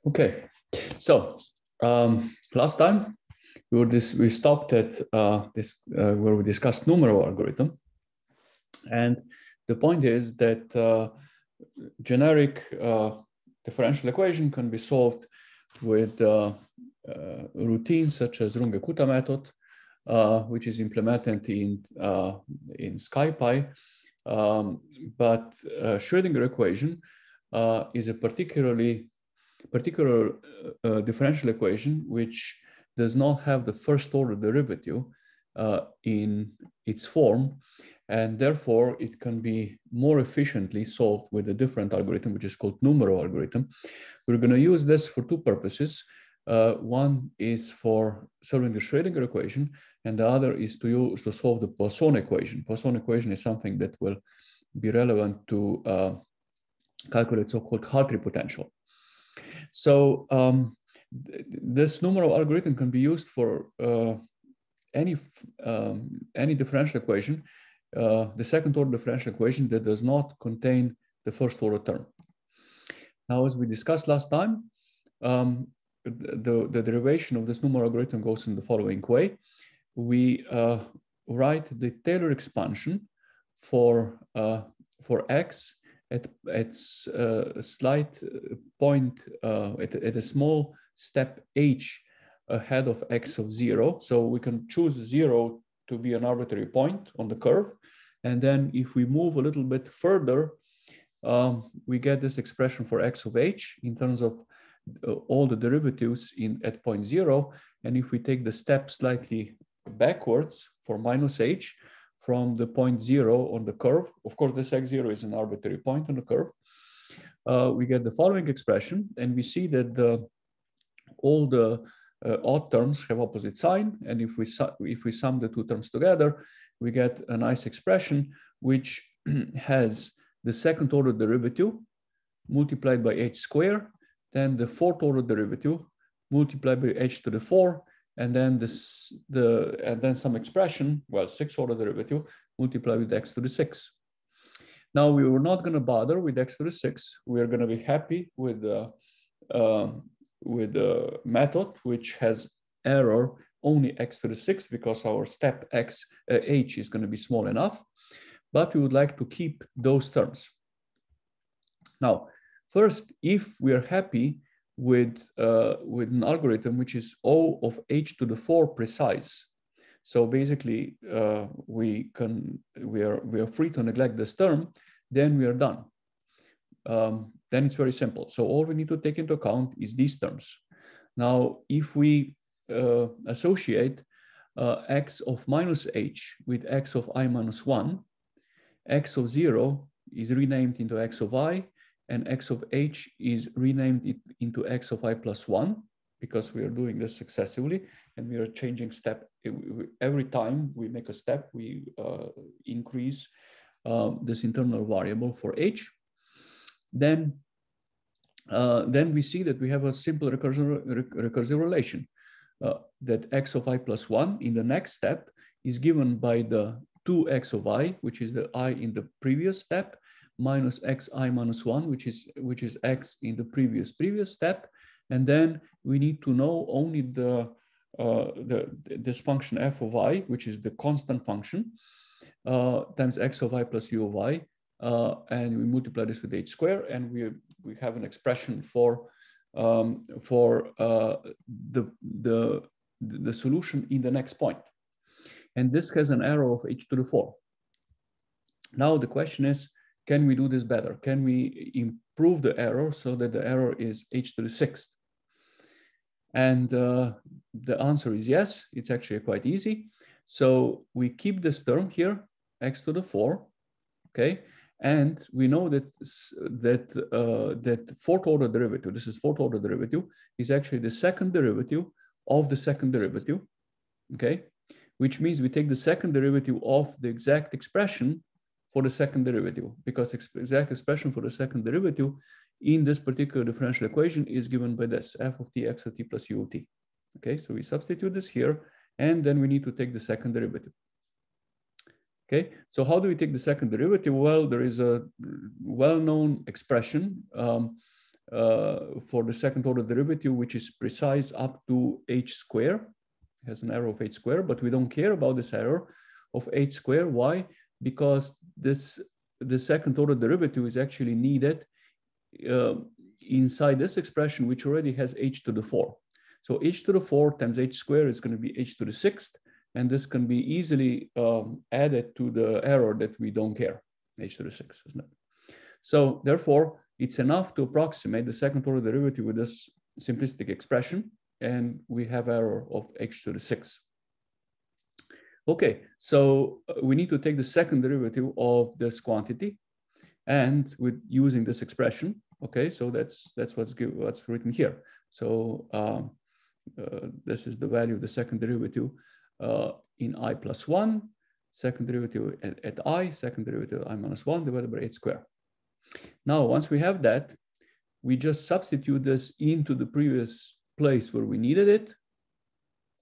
Okay, so last time we stopped at where we discussed Numerov algorithm, and the point is that generic differential equation can be solved with routines such as Runge-Kutta method, which is implemented in SciPy. But Schrodinger equation is a particular differential equation which does not have the first order derivative in its form, and therefore it can be more efficiently solved with a different algorithm, which is called Numerov algorithm. We're going to use this for two purposes. One is for solving the Schrodinger equation, and the other is to solve the Poisson equation. Poisson equation is something that will be relevant to calculate so-called Hartree potential. So this Numerov algorithm can be used for any differential equation, the second order differential equation that does not contain the first order term. Now, as we discussed last time, the derivation of this Numerov algorithm goes in the following way. We write the Taylor expansion for x at a slight point, at a small step h ahead of x of 0. So we can choose 0 to be an arbitrary point on the curve. And then if we move a little bit further, we get this expression for x of h in terms of all the derivatives at point 0. And if we take the step slightly backwards for minus h from the point 0 on the curve, of course, this x0 is an arbitrary point on the curve, we get the following expression. And we see that all the odd terms have opposite sign. And if we sum the two terms together, we get a nice expression which has the second order derivative multiplied by h squared, then the fourth order derivative multiplied by h to the 4, and then some expression, well, sixth order derivative multiplied with x to the 6. Now we were not going to bother with x to the 6. We are going to be happy with the method which has error only x to the 6 because our step h is going to be small enough, but we would like to keep those terms. Now, first, if we are happy with an algorithm which is O of h to the 4 precise, so basically we are free to neglect this term, then we are done. Then it's very simple. So all we need to take into account is these terms. Now, if we associate x of minus h with x of I minus 1, x of 0 is renamed into x of I, and x of h is renamed into x of I plus 1, because we are doing this successively, and we are changing step. Every time we make a step, we increase this internal variable for h. Then we see that we have a simple recursive relation, that x of I plus 1 in the next step is given by the 2x of I, which is the I in the previous step, minus xi minus 1, which is x in the previous step. And then we need to know only this function f of I, which is the constant function, times x of I plus u of I, and we multiply this with h squared, and we have an expression for the solution in the next point. And this has an error of h to the 4. Now the question is, can we do this better? Can we improve the error so that the error is h to the 6th? And the answer is yes. It's actually quite easy. So we keep this term here, x to the 4, okay? And we know that fourth order derivative, this is fourth order derivative, is actually the second derivative of the second derivative, okay? Which means we take the second derivative of the exact expression for the second derivative, because exact expression for the second derivative in this particular differential equation is given by this, f of t x of t plus u of t. Okay, so we substitute this here, and then we need to take the second derivative. Okay, so how do we take the second derivative? Well, there is a well-known expression for the second order derivative, which is precise up to h squared, has an error of h squared, but we don't care about this error of h squared. Why? Because the second order derivative is actually needed inside this expression, which already has h to the 4. So h to the 4 times h squared is going to be h to the 6th, and this can be easily added to the error that we don't care, h to the 6th, isn't it? So therefore, it's enough to approximate the second order derivative with this simplistic expression, and we have error of h to the 6th. Okay, so we need to take the second derivative of this quantity, and with using this expression. Okay, so that's what's written here. So this is the value of the second derivative in I plus 1, second derivative at I, second derivative I minus 1 divided by h squared. Now, once we have that, we just substitute this into the previous place where we needed it,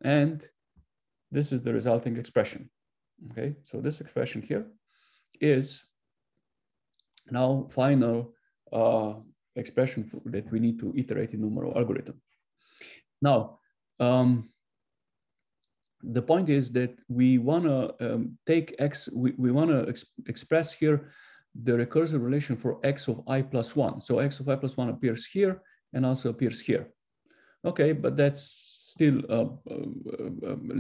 and this is the resulting expression. Okay, so this expression here is now final expression that we need to iterate in Numerov algorithm. Now, the point is that we want to take x, we want to express here the recursive relation for x of I plus 1. So x of I plus 1 appears here and also appears here. Okay, but that's still a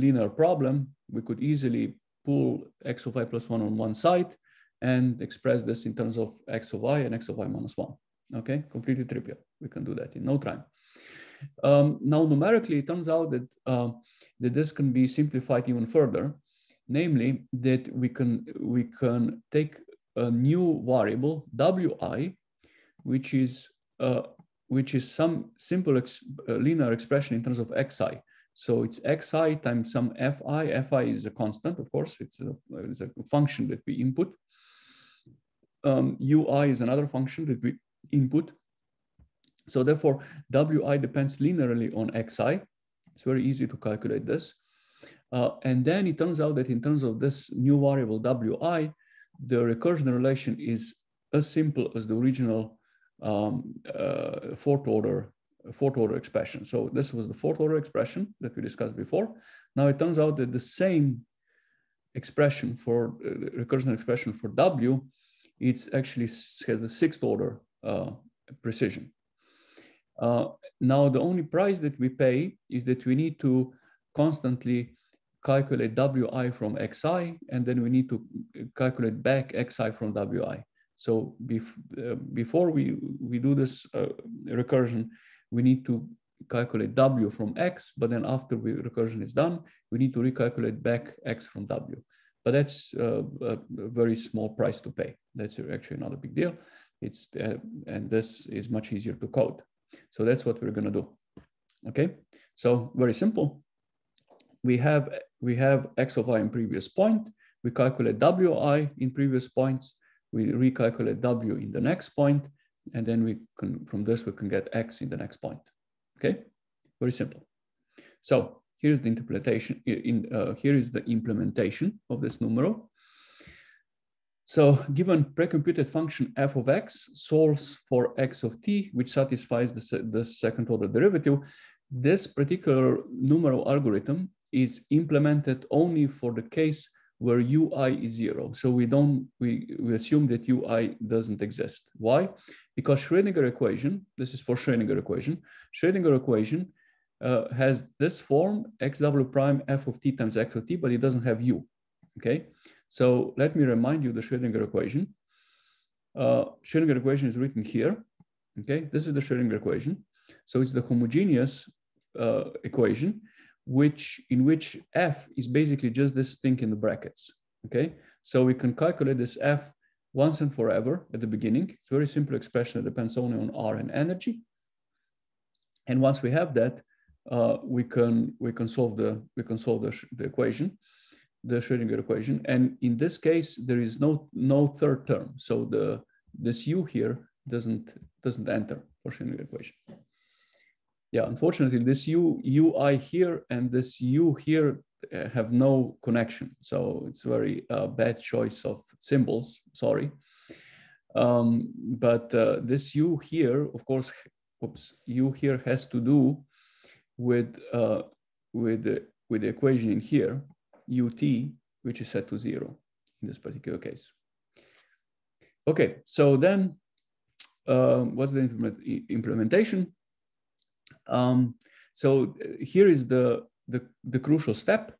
linear problem. We could easily pull x of I plus 1 on one side and express this in terms of x of I and x of I minus 1. Okay, completely trivial. We can do that in no time. Now, numerically, it turns out that, that this can be simplified even further, namely that we can take a new variable wi, which is some simple linear expression in terms of xi. So it's xi times some fi. Fi is a constant, of course. It's a function that we input. Ui is another function that we input. So therefore, wi depends linearly on xi. It's very easy to calculate this. And then it turns out that in terms of this new variable wi, the recursion relation is as simple as the original fourth order expression. So this was the fourth order expression that we discussed before. Now it turns out that the same expression for recursion expression for w, it's actually has a sixth order precision. Now the only price that we pay is that we need to constantly calculate wi from xi, and then we need to calculate back xi from wi. So before we do this recursion, we need to calculate w from x, but then after recursion is done, we need to recalculate back x from w. But that's a very small price to pay. That's actually not a big deal. It's and this is much easier to code. So that's what we're going to do. Okay, so very simple. We have x of I in previous point. We calculate wi in previous points. We recalculate w in the next point, and then we can, from this we can get x in the next point. Okay, very simple. So here's the interpretation. Here is the implementation of this Numerov. So given precomputed function f of x solves for x of t, which satisfies the second order derivative, this particular Numerov algorithm is implemented only for the case where ui is 0. So we assume that ui doesn't exist. Why? Because Schrodinger equation, this is for Schrodinger equation. Schrodinger equation has this form x double prime f of t times x of t, but it doesn't have u. Okay. So let me remind you the Schrodinger equation. Schrodinger equation is written here. Okay, this is the Schrodinger equation. So it's the homogeneous equation, in which f is basically just this thing in the brackets. Okay, so we can calculate this f once and forever at the beginning. It's a very simple expression that depends only on r and energy. And once we have that, we can solve the equation, the Schrodinger equation. And in this case, there is no third term. So this u here doesn't enter for Schrodinger equation. Yeah, unfortunately, this ui here and this u here have no connection. So it's a very bad choice of symbols, sorry. But this u here, of course, u here has to do with the equation in here, ut, which is set to 0 in this particular case. Okay, so then what's the implementation? So here is the crucial step.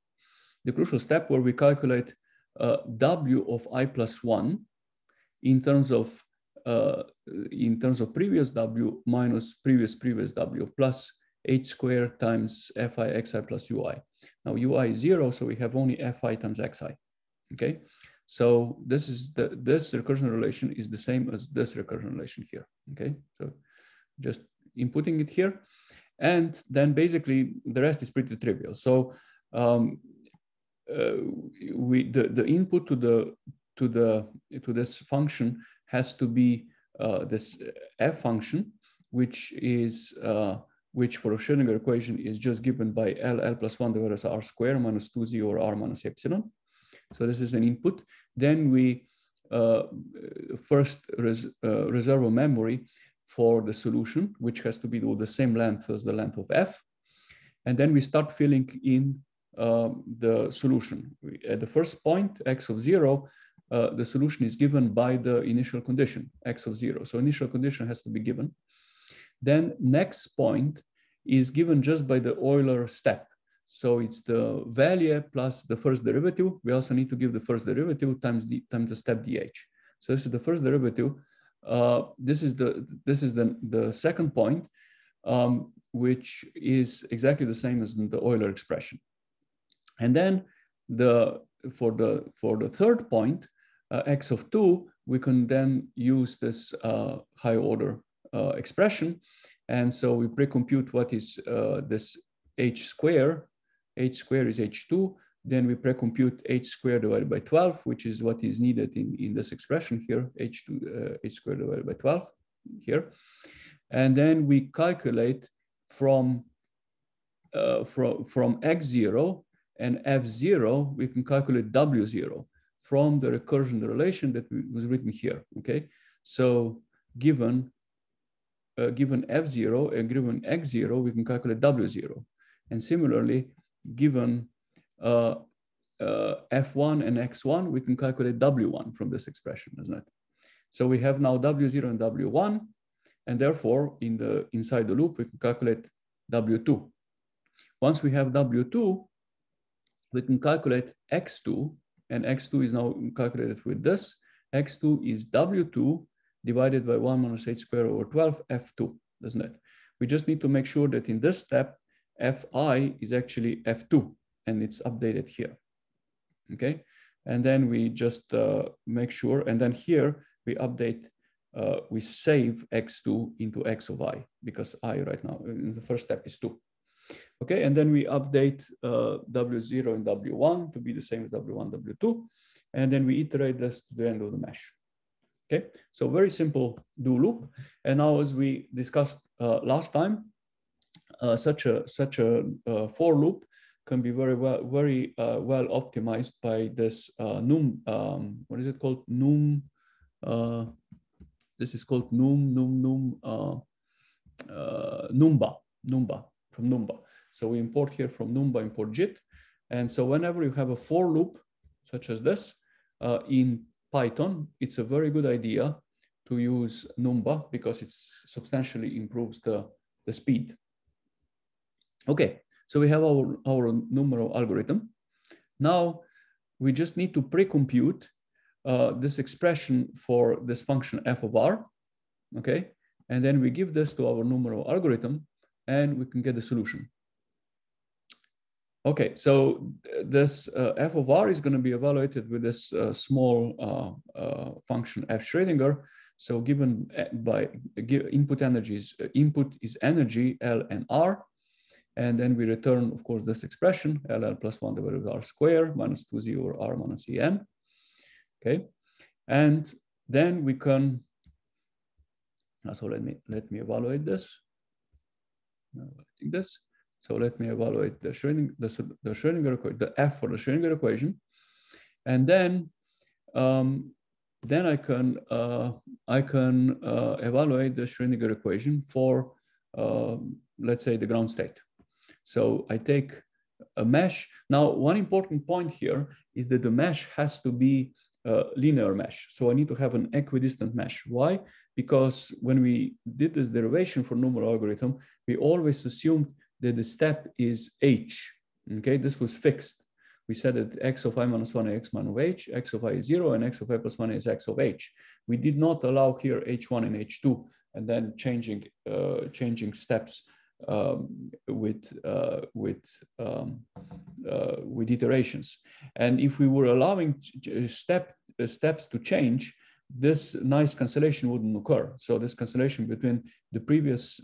The crucial step where we calculate w of I plus 1 in terms of previous w minus previous w plus h squared times fi xi plus ui. Now ui is 0, so we have only fi times xi. Okay, so this recursion relation is the same as this recursion relation here. Okay, so just inputting it here, and then basically the rest is pretty trivial. So the input to this function has to be this f function, which for a Schrodinger equation is just given by L plus 1 divided by r squared minus 2z over r minus epsilon. So this is an input. Then we first reserve a memory for the solution, which has to be the same length as the length of f. And then we start filling in the solution. At the first point, x of 0, the solution is given by the initial condition, x of 0. So initial condition has to be given. Then next point is given just by the Euler step. So it's the value plus the first derivative. We also need to give the first derivative times the step dh. So this is the first derivative. This is the second point, which is exactly the same as in the Euler expression. And then for the third point, x of 2, we can then use this high order expression. And so we pre-compute what is this h squared. H squared is h2. Then we pre-compute h squared divided by 12, which is what is needed in this expression here, h squared divided by 12 here. And then we calculate from x0 and f0, we can calculate w0 from the recursion relation that was written here, okay? So given f0 and given x0, we can calculate w0. And similarly, given f1 and x1, we can calculate w1 from this expression, isn't it? So we have now w0 and w1, and therefore inside the loop, we can calculate w2. Once we have w2, we can calculate x2, and x2 is now calculated with this. x2 is w2 divided by 1 minus h squared over 12 f2, doesn't it? We just need to make sure that in this step, fi is actually f2, and it's updated here, okay? And then we just make sure, and then here we update, we save x2 into x of I, because I right now, in the first step is 2. Okay, and then we update w0 and w1 to be the same as w1, w2, and then we iterate this to the end of the mesh. Okay, so very simple do loop. And now, as we discussed last time, such a for loop can be very well optimized by this what is it called? This is called numba from numba. So we import here from numba, import JIT. And so whenever you have a for loop such as this in Python, it's a very good idea to use numba because it substantially improves the speed. Okay, so we have our Numerov algorithm. Now we just need to pre-compute this expression for this function f of r, okay? And then we give this to our Numerov algorithm and we can get the solution. Okay, so this f of r is going to be evaluated with this small function f Schrodinger. So given by input energies, input is energy L and R, and then we return, of course, this expression LL plus 1 divided by r squared minus 2z over r minus en. Okay, and then we can. So let me evaluate this. This. So let me evaluate the Schrodinger equation, the f for the Schrodinger equation, and then I can evaluate the Schrodinger equation for let's say, the ground state. So I take a mesh. Now, one important point here is that the mesh has to be a linear mesh. So I need to have an equidistant mesh. Why? Because when we did this derivation for Numerov algorithm, we always assumed that the step is h. Okay, this was fixed. We said that x of I minus 1 is x minus h, x of I is 0, and x of I plus 1 is x of h. We did not allow here h1 and h2, and then changing steps with iterations. And if we were allowing steps to change, this nice cancellation wouldn't occur. So this cancellation between the previous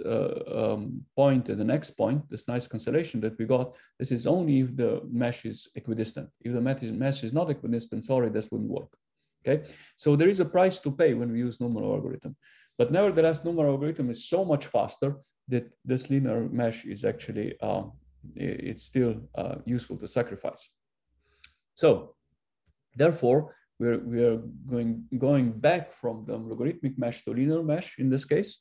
point and the next point, this nice cancellation that we got, this is only if the mesh is equidistant. If the mesh is not equidistant, sorry, this wouldn't work. Okay, so there is a price to pay when we use Numerov algorithm. But nevertheless, Numerov algorithm is so much faster that this linear mesh is actually, it's still useful to sacrifice. So therefore, we are going back from the logarithmic mesh to linear mesh in this case.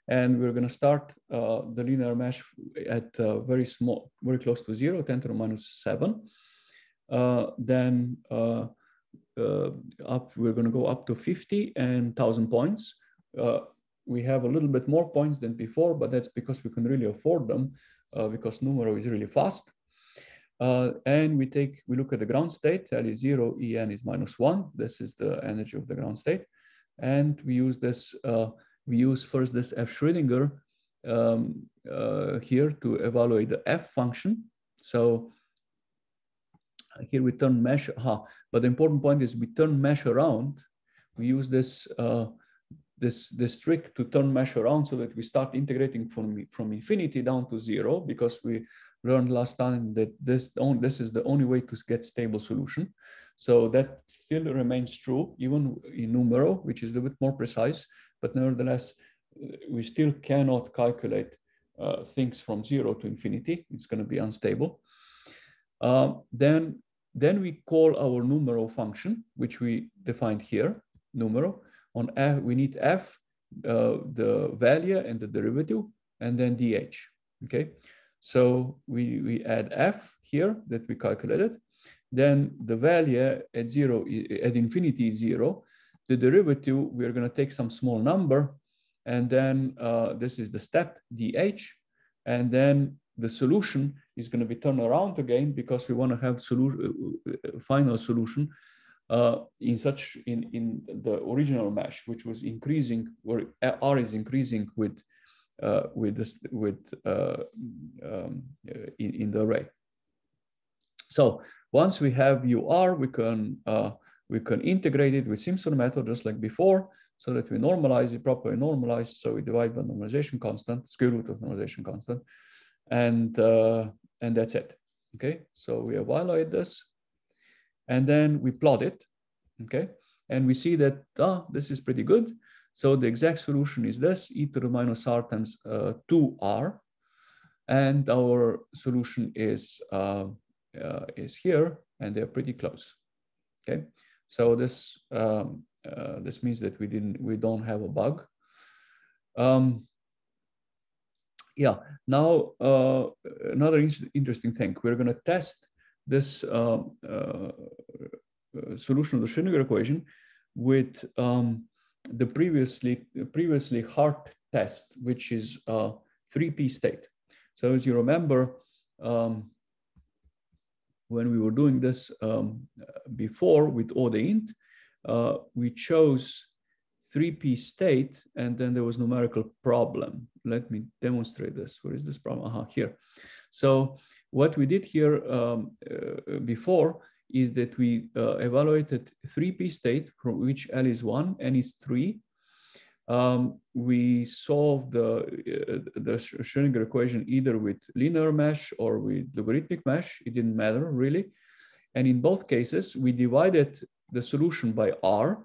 And we're going to start the linear mesh at very small, very close to 0, 10 to the minus 7. Then we're going to go up to 50 and 1,000 points. We have a little bit more points than before, but that's because we can really afford them because Numerov is really fast. And we look at the ground state. L is 0, En is minus 1. This is the energy of the ground state. And we use this, we use first this F Schrodinger here to evaluate the F function. So here we turn mesh, but the important point is we turn mesh around. We use this this trick to turn mesh around so that we start integrating from infinity down to 0, because we learned last time that this is the only way to get stable solution. So that still remains true even in Numerov, which is a little bit more precise, but nevertheless, we still cannot calculate things from 0 to infinity. It's going to be unstable. Then we call our Numerov function, which we defined here, Numerov. On F, we need F, the value and the derivative, and then dh. Okay, so we add F here that we calculated. Then the value at 0, at infinity is 0. The derivative, we're going to take some small number, and then this is the step dh, and then the solution is going to be turned around again because we want to have final solution in the original mesh, which was increasing, where R is increasing in the array. So once we have UR, we can integrate it with Simpson method just like before, so that we normalize it, properly normalized. So we divide by normalization constant, square root of normalization constant, and that's it. Okay, so we evaluate this, and then we plot it. Okay, and we see that this is pretty good. So the exact solution is this: e to the minus r times 2r, and our solution is here, and they're pretty close. Okay, so this this means that we don't have a bug. Yeah. Now another interesting thing, we're going to test this solution of the Schrodinger equation with the previously hard test, which is 3p state. So as you remember, when we were doing this before with ODE int, we chose 3p state, and then there was numerical problem. Let me demonstrate this. Where is this problem? Here. So what we did here before is that we evaluated 3p state from which L is 1, N is 3. We solved the Schrodinger equation either with linear mesh or with logarithmic mesh. It didn't matter really. And in both cases, we divided the solution by R.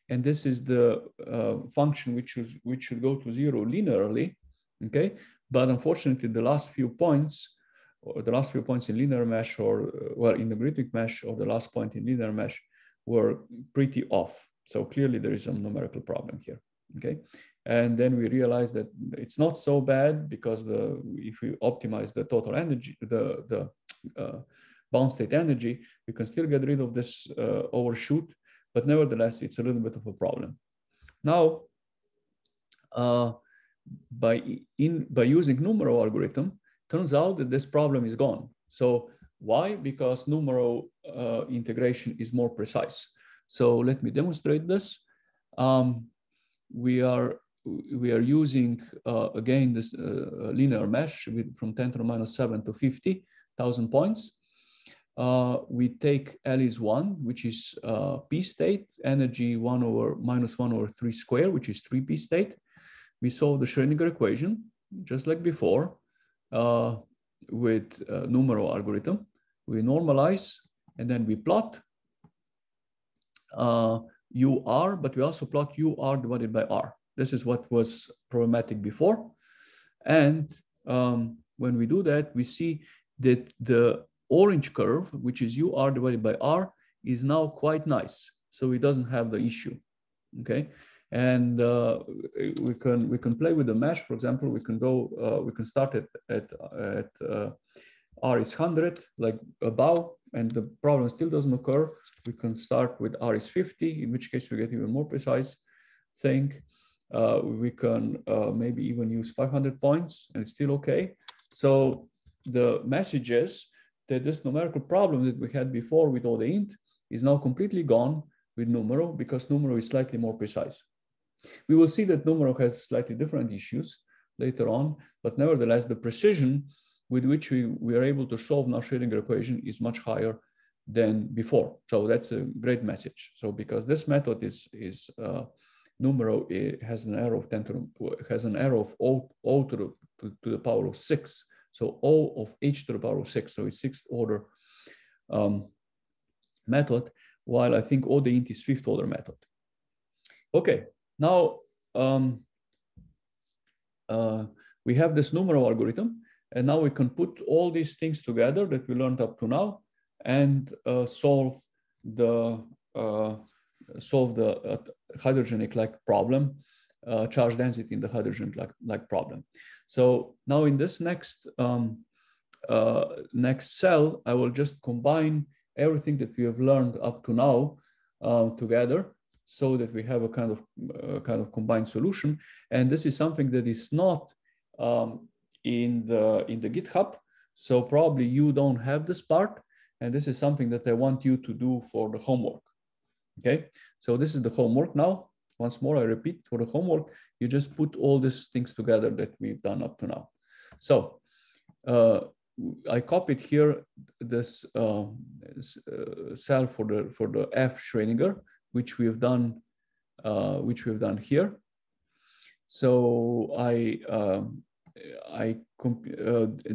And this is the function which should go to 0 linearly. Okay. But unfortunately, the last few points in linear mesh, or well, in the logarithmic mesh, or the last point in linear mesh, were pretty off. So clearly there is some numerical problem here. Okay, and then we realized that it's not so bad because if we optimize the total energy, the bound state energy, we can still get rid of this overshoot, but nevertheless, it's a little bit of a problem. Now, by using Numerov algorithm, turns out that this problem is gone. So why? Because Numerov integration is more precise. So let me demonstrate this. We are using again this linear mesh from 10 to the minus 7 to 50,000 points. We take L is 1, which is p state, energy 1 over minus 1 over 3 square, which is 3p state. We solve the Schrodinger equation just like before with Numerov algorithm. We normalize and then we plot UR, but we also plot UR divided by R. This is what was problematic before. And when we do that, we see that the orange curve, which is UR divided by R, is now quite nice. So it doesn't have the issue, okay? And we can play with the mesh. For example, we can start at R is 100, like above, and the problem still doesn't occur. We can start with R is 50, in which case we get even more precise thing. We can maybe even use 500 points, and it's still okay. So the message is that this numerical problem that we had before with all the int is now completely gone with Numerov, because Numerov is slightly more precise. We will see that Numerov has slightly different issues later on, but nevertheless, the precision with which we are able to solve now Schrodinger equation is much higher than before. So that's a great message. So because this method is Numerov, it has an error of 10 to has an error of O to the power of 6. So O of h to the power of 6. So it's sixth order method, while I think O the int is fifth order method. Okay, now we have this Numerov algorithm, and now we can put all these things together that we learned up to now and solve the hydrogenic-like problem, charge density in the hydrogen-like problem. So now in this next cell, I will just combine everything that we have learned up to now together, so that we have a kind of combined solution. And this is something that is not in the GitHub. So probably you don't have this part. And this is something that I want you to do for the homework. Okay, so this is the homework now. Once more, I repeat, for the homework, you just put all these things together that we've done up to now. So I copied here this cell for the F Schrodinger, which we have done here. So I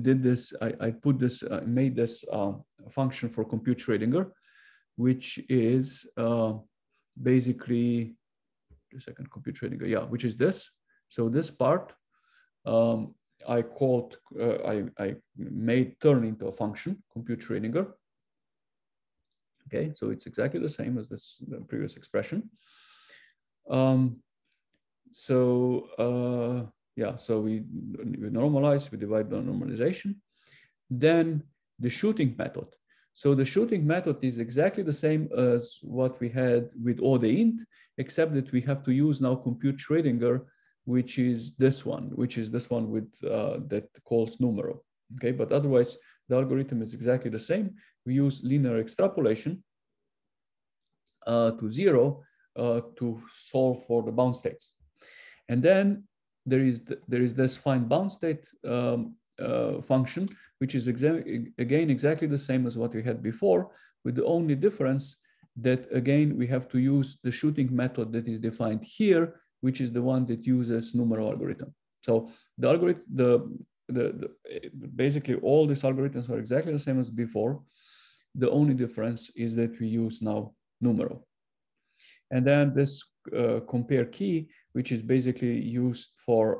did this. I put this, made this function for compute Schrodinger, which is basically, just a second, compute Schrodinger, yeah, which is this. So this part I made turn into a function, compute Schrodinger. Okay, so it's exactly the same as the previous expression. Yeah, so we normalize, we divide by normalization. Then the shooting method. So the shooting method is exactly the same as what we had with O the int, except that we have to use now compute Schrodinger, which is this one with that calls Numerov. Okay, but otherwise the algorithm is exactly the same. We use linear extrapolation to 0 to solve for the bound states. And then there is this find bound state function, which is again exactly the same as what we had before, with the only difference that again we have to use the shooting method that is defined here, which is the one that uses Numerov algorithm. So the algorithm, basically all these algorithms are exactly the same as before. The only difference is that we use now Numerov. And then this compare key, which is basically used for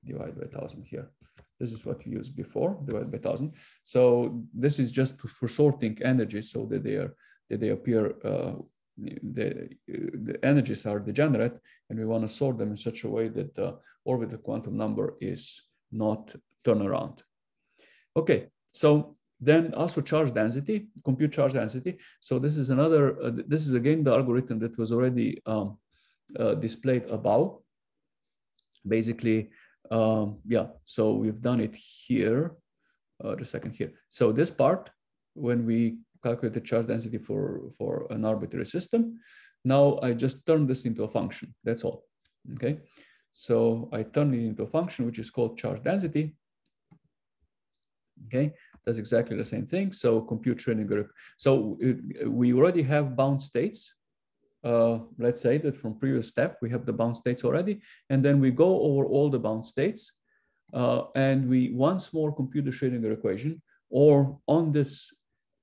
divide by 1,000 here. This is what we used before, divide by 1,000. So this is just for sorting energy so that they appear the energies are degenerate, and we want to sort them in such a way that the orbital quantum number is not turned around. Okay, so then also charge density, compute charge density. So this is another, this is again the algorithm that was already displayed above. Basically, yeah, so we've done it here, just a second here. So this part, when we calculate the charge density for an arbitrary system, now I just turn this into a function, that's all, okay? So I turn it into a function which is called charge density. Okay, that's exactly the same thing. So compute Schrodinger. So we already have bound states. Let's say that from previous step, we have the bound states already. And then we go over all the bound states. And we once more compute the Schrodinger equation or on this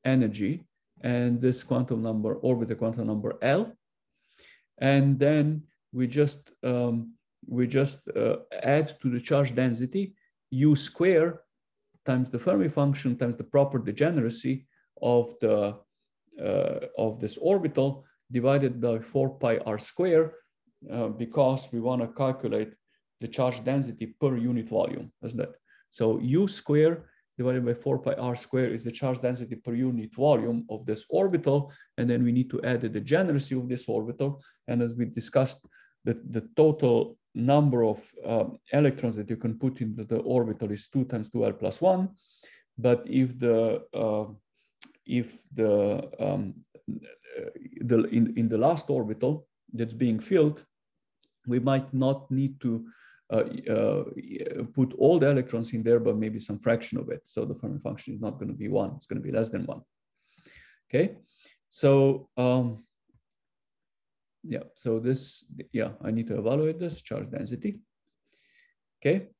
energy and this quantum number, orbital quantum number L. And then we just add to the charge density U square times the Fermi function times the proper degeneracy of this orbital divided by 4 pi r square, because we want to calculate the charge density per unit volume, isn't it? So U square divided by 4 pi r square is the charge density per unit volume of this orbital, and then we need to add the degeneracy of this orbital. And as we discussed, the total number of electrons that you can put into the orbital is 2 times 2L plus 1. But if in the last orbital that's being filled, we might not need to put all the electrons in there, but maybe some fraction of it. So the Fermi function is not going to be 1; it's going to be less than 1. Okay, so yeah, so this, yeah, I need to evaluate this charge density. Okay,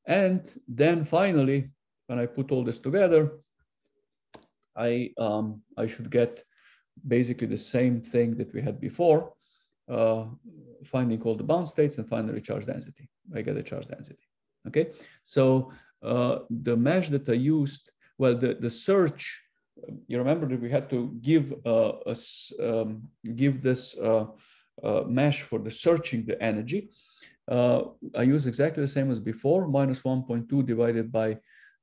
and then finally, when I put all this together, I should get basically the same thing that we had before, finding all the bound states and finally charge density. I get a charge density. Okay, so the mesh that I used, well, the search. You remember that we had to give this mesh for the searching the energy. I use exactly the same as before, minus 1.2 divided by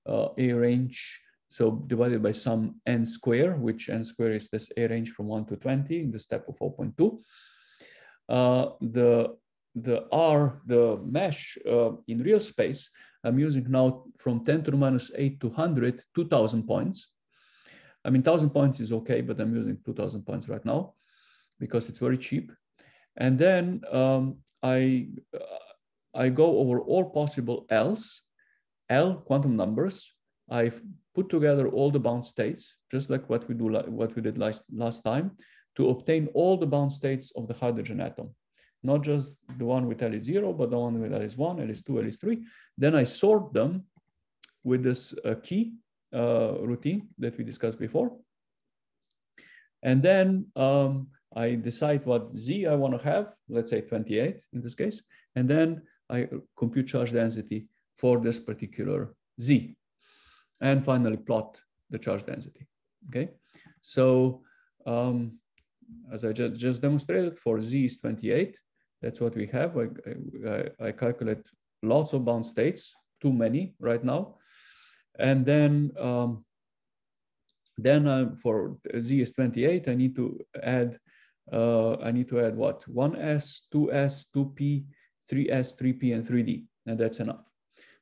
A range, so divided by some n square, which n square is this A range from 1 to 20 in the step of 4.2. The mesh in real space, I'm using now from 10 to the minus 8 to 100, 2000 points. I mean, 1000 points is okay, but I'm using 2000 points right now because it's very cheap. And then I go over all possible L's, L quantum numbers. I put together all the bound states, just like what we did last time, to obtain all the bound states of the hydrogen atom. Not just the one with L is 0, but the one with L is 1, L is 2, L is 3. Then I sort them with this key routine that we discussed before. And then I decide what Z I want to have, let's say 28 in this case. And then I compute charge density for this particular Z. And finally plot the charge density, okay? So as I just demonstrated, for Z is 28. That's what we have. I calculate lots of bound states, too many right now. And then for Z is 28, I need to add what? 1s, 2s, 2p, 3s, 3p, and 3d, and that's enough.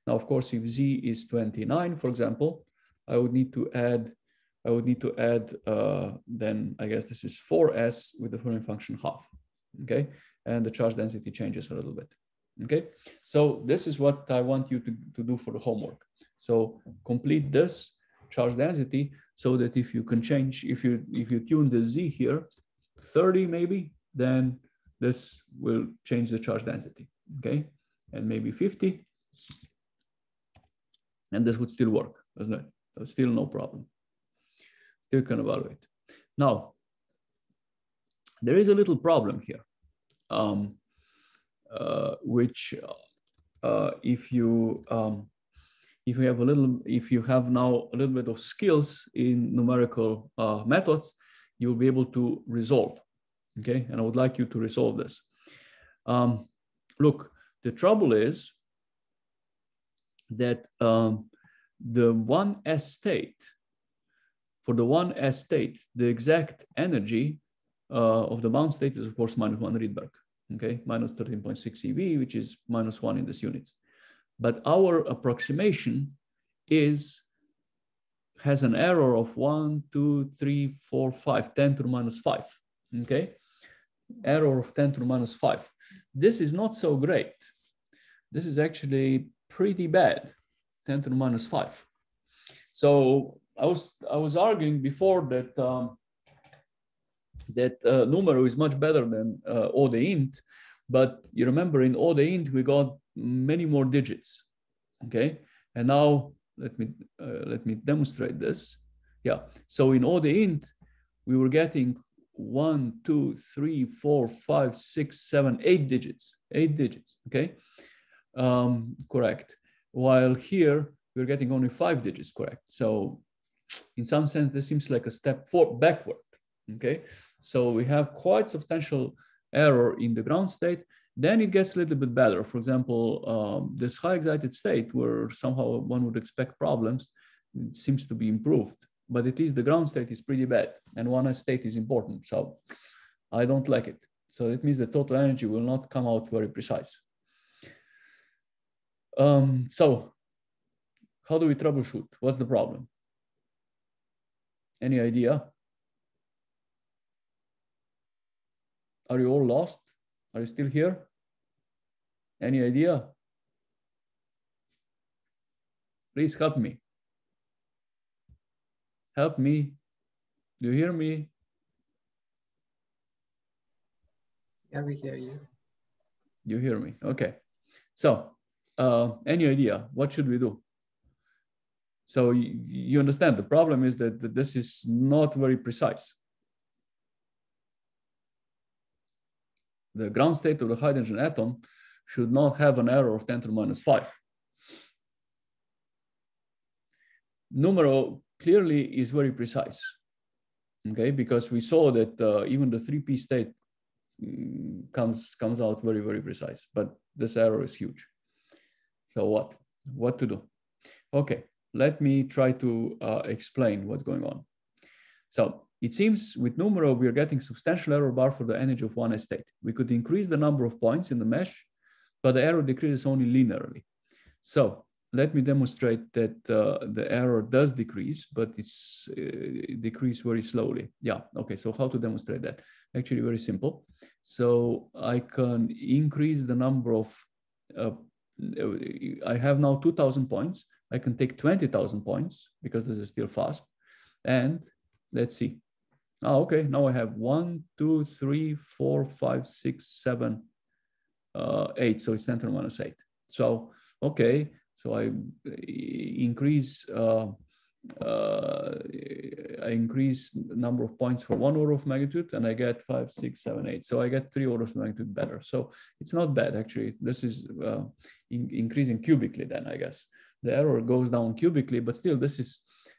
Now, of course, if Z is 29, for example, I would need to add then I guess this is 4s with the Fermi function half, okay? And the charge density changes a little bit, okay? So this is what I want you to do for the homework. So complete this charge density so that if you can change, if you tune the Z here, 30 maybe, then this will change the charge density, okay? And maybe 50, and this would still work, doesn't it? So still no problem. Still can evaluate. Now, there is a little problem here, which if you have now a little bit of skills in numerical methods, you'll be able to resolve. Okay, and I would like you to resolve this. Look, the trouble is that the 1s state, for the 1s state, the exact energy of the bound state is, of course, -1 Rydberg, okay, minus 13.6 eV, which is -1 in this units. But our approximation has an error of 1, 2, 3, 4, 5, 10 to the -5, okay? Error of 10 to the -5. This is not so great. This is actually pretty bad, 10 to the -5. So I was arguing before that Numero is much better than Ode int, but you remember in Ode int we got many more digits, okay? And now let me demonstrate this. Yeah, so in Ode int we were getting 1, 2, 3, 4, 5, 6, 7, 8 digits, 8 digits, okay? Correct. While here we're getting only 5 digits, correct? So in some sense, this seems like a step backward, okay? So we have quite substantial error in the ground state. Then it gets a little bit better. For example, this high excited state where somehow one would expect problems, it seems to be improved, but it is the ground state is pretty bad and 1s state is important. So I don't like it. So it means the total energy will not come out very precise. So how do we troubleshoot? What's the problem? Any idea? Are you all lost? Are you still here? Any idea? Please help me. Help me. Do you hear me? Yeah, we hear you. You hear me. Okay. So any idea? What should we do? So you understand the problem is that this is not very precise. The ground state of the hydrogen atom should not have an error of 10 to the -5. Numero clearly is very precise, okay, because we saw that even the 3p state comes out very, very precise, but this error is huge. So what to do? Okay, let me try to explain what's going on. So it seems with Numero, we are getting substantial error bar for the energy of 1s state. We could increase the number of points in the mesh, but the error decreases only linearly. So let me demonstrate that the error does decrease, but it's decreased very slowly. Yeah, okay, so how to demonstrate that? Actually very simple. So I can increase the number of, I have now 2,000 points. I can take 20,000 points because this is still fast. And let's see. Oh, okay, now I have 1, 2, 3, 4, 5, 6, 7, 8. So it's 10 to the -8. So, okay, so I increase number of points for 1 order of magnitude and I get 5, 6, 7, 8. So I get 3 orders of magnitude better. So it's not bad actually. This is increasing cubically then, I guess. The error goes down cubically, but still this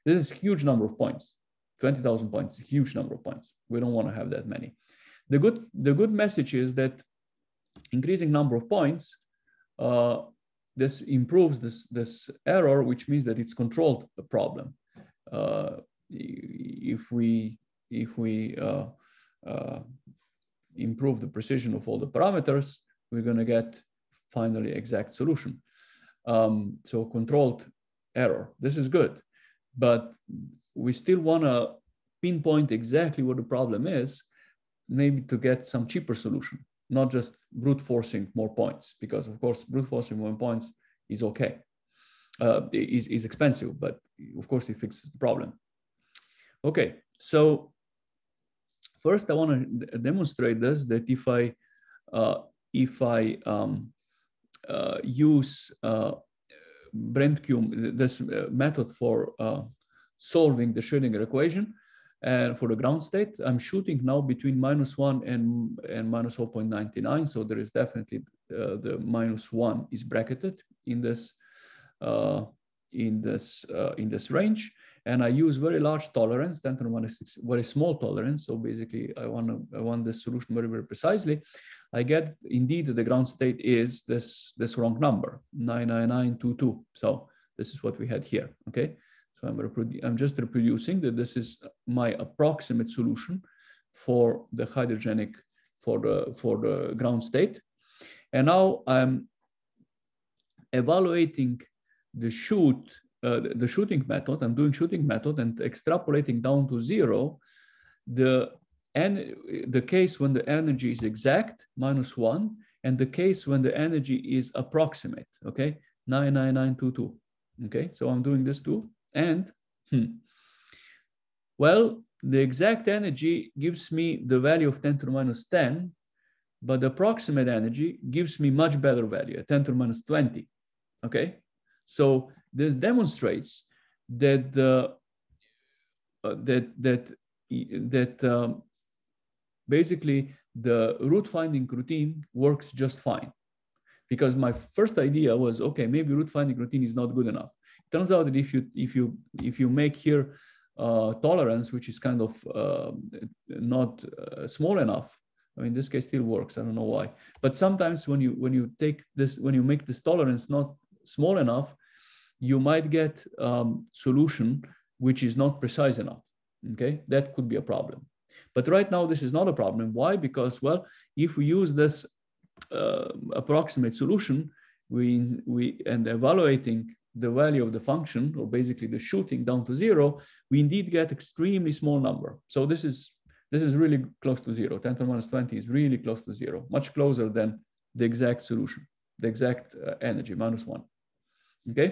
is huge number of points. 20,000 points, huge number of points. We don't want to have that many. The good message is that increasing number of points, this improves this error, which means that it's controlled the problem. If we improve the precision of all the parameters, we're going to get finally exact solution. So controlled error. This is good, but we still want to pinpoint exactly what the problem is, maybe to get some cheaper solution, not just brute forcing more points, because of course brute forcing more points is okay, is expensive, but of course it fixes the problem. Okay, so first I want to demonstrate this, that if I use Brent-Kuhn, this method for solving the Schrodinger equation, and for the ground state, I'm shooting now between -1 and -0.99. So there is definitely the -1 is bracketed in this range, and I use very large tolerance, 10 to the minus 6, very small tolerance. So basically, I want this solution very, very precisely. I get indeed the ground state is this wrong number, 99922. So this is what we had here. Okay, so I'm just reproducing that this is my approximate solution for the hydrogenic for the ground state, and now I'm evaluating the shooting method. I'm doing shooting method and extrapolating down to 0 the case when the energy is exact, -1, and the case when the energy is approximate, okay, 99922. Okay, so I'm doing this too. And well, the exact energy gives me the value of 10 to the minus 10, but the approximate energy gives me much better value, 10 to the minus 20. Okay, so this demonstrates that basically the root finding routine works just fine. Because my first idea was, okay, maybe root finding routine is not good enough. It turns out that if you make here tolerance, which is kind of not small enough, I mean, this case still works. I don't know why. But sometimes when you make this tolerance not small enough, you might get solution which is not precise enough. Okay, that could be a problem. But right now this is not a problem. Why? Because, well, if we use this approximate solution, and evaluating the value of the function, or basically the shooting down to 0, we indeed get extremely small number. So this is really close to 0. 10 to the minus 20 is really close to 0, much closer than the exact solution, the exact energy, -1. Okay,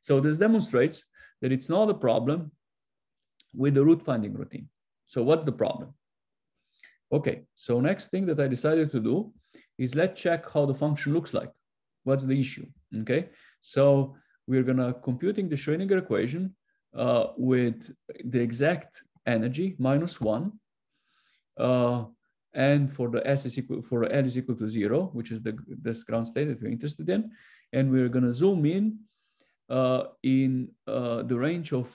so this demonstrates that it's not a problem with the root finding routine. So what's the problem? Okay, so next thing that I decided to do is let's check how the function looks like. What's the issue? Okay, so we're gonna computing the Schrodinger equation with the exact energy -1, and for the S is equal, for L is equal to 0, which is this ground state that we're interested in, and we're gonna zoom in the range of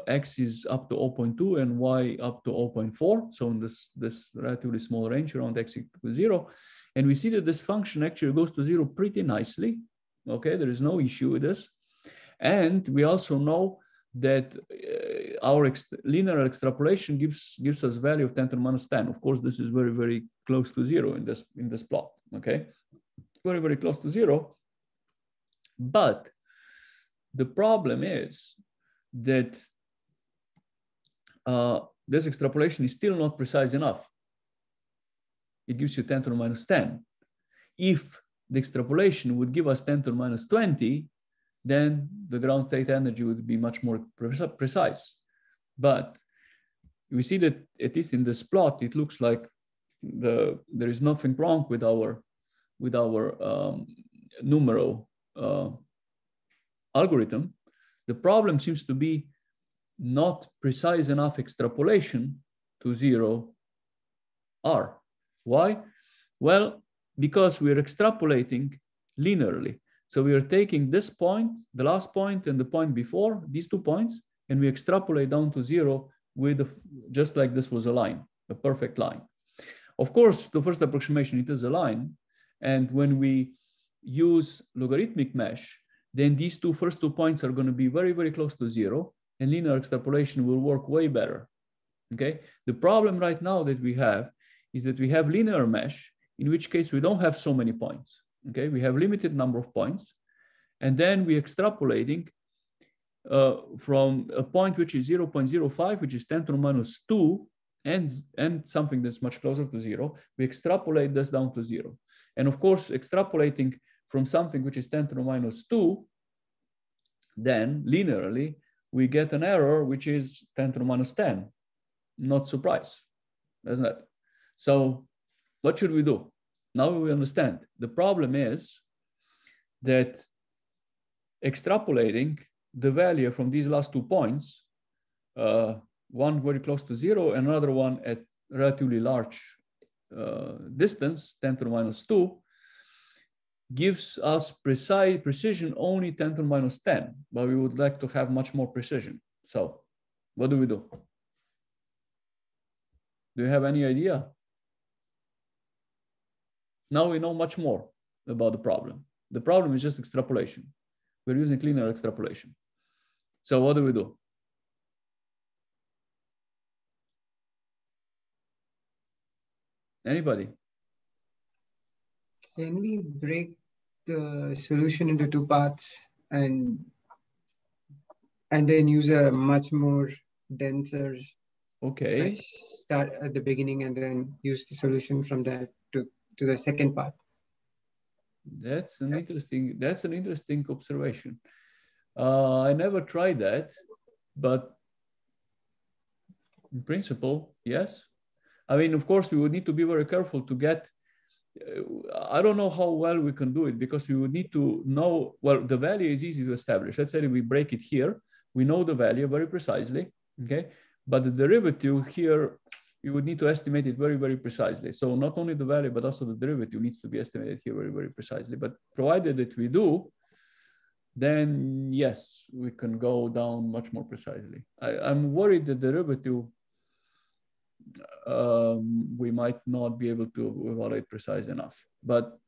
x is up to 0.2 and y up to 0.4. So in this relatively small range around x equal to 0. And we see that this function actually goes to 0 pretty nicely. Okay, there is no issue with this. And we also know that our linear extrapolation gives us value of 10 to the minus 10. Of course, this is very, very close to 0 in this plot. Okay, very, very close to 0. But the problem is that this extrapolation is still not precise enough. It gives you 10 to the minus 10. If the extrapolation would give us 10 to the minus 20, then the ground state energy would be much more precise. But we see that at least in this plot, it looks like there is nothing wrong with our Numerov algorithm. The problem seems to be not precise enough extrapolation to 0 R. Why? Well, because we're extrapolating linearly. So we are taking this point, the last point, and the point before, these 2 points, and we extrapolate down to 0 with just like this was a line, a perfect line. Of course, the first approximation, it is a line. And when we use logarithmic mesh, then these first two points are going to be very, very close to 0, and linear extrapolation will work way better. Okay. The problem right now that we have is that we have linear mesh, in which case we don't have so many points. Okay, we have limited number of points, and then we're extrapolating from a point which is 0.05, which is 10 to the minus 2, and something that's much closer to 0. We extrapolate this down to 0. And of course, extrapolating from something which is 10 to the minus 2, then linearly, we get an error which is 10 to the minus 10. Not surprise, isn't it? So what should we do? Now we understand. The problem is that extrapolating the value from these last 2 points, one very close to 0, and another one at relatively large distance, 10 to the minus 2, gives us precision only 10 to the minus 10, but we would like to have much more precision. So What do we do? Do you have any idea? Now we know much more about the problem. The problem is just extrapolation. We're using linear extrapolation. So what do we do? Anybody? Can we break the solution into two parts and then use a much more denser mesh start at the beginning and then use the solution from that to the second part? That's an interesting observation. I never tried that, but in principle, yes. I mean, of course, we would need to be very careful to get, I don't know how well we can do it because we would need to know, well, the value is easy to establish. Let's say we break it here. We know the value very precisely, okay? But the derivative here, you would need to estimate it very, very precisely. So not only the value, but also the derivative needs to be estimated here very, very precisely. But provided that we do, then yes, we can go down much more precisely. I'm worried the derivative, we might not be able to evaluate precise enough, but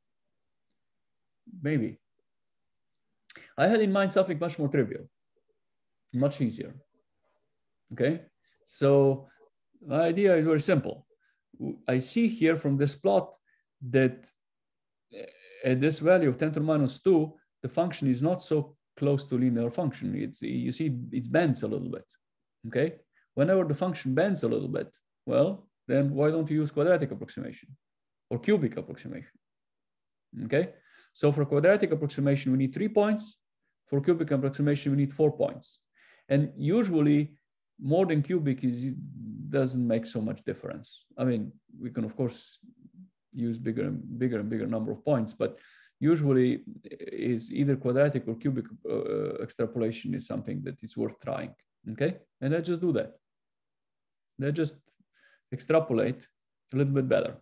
maybe. I had in mind something much more trivial, much easier, okay? So the idea is very simple. I see here from this plot that at this value of 10 to the minus 2, the function is not so close to linear function. You see it bends a little bit, okay? Whenever the function bends a little bit, well, then why don't you use quadratic approximation or cubic approximation, okay? So for quadratic approximation, we need 3 points. For cubic approximation, we need 4 points. And usually more than cubic doesn't make so much difference. I mean, we can of course use bigger and bigger number of points, but usually is either quadratic or cubic extrapolation is something that is worth trying, okay? And let's just do that. Let's just extrapolate a little bit better.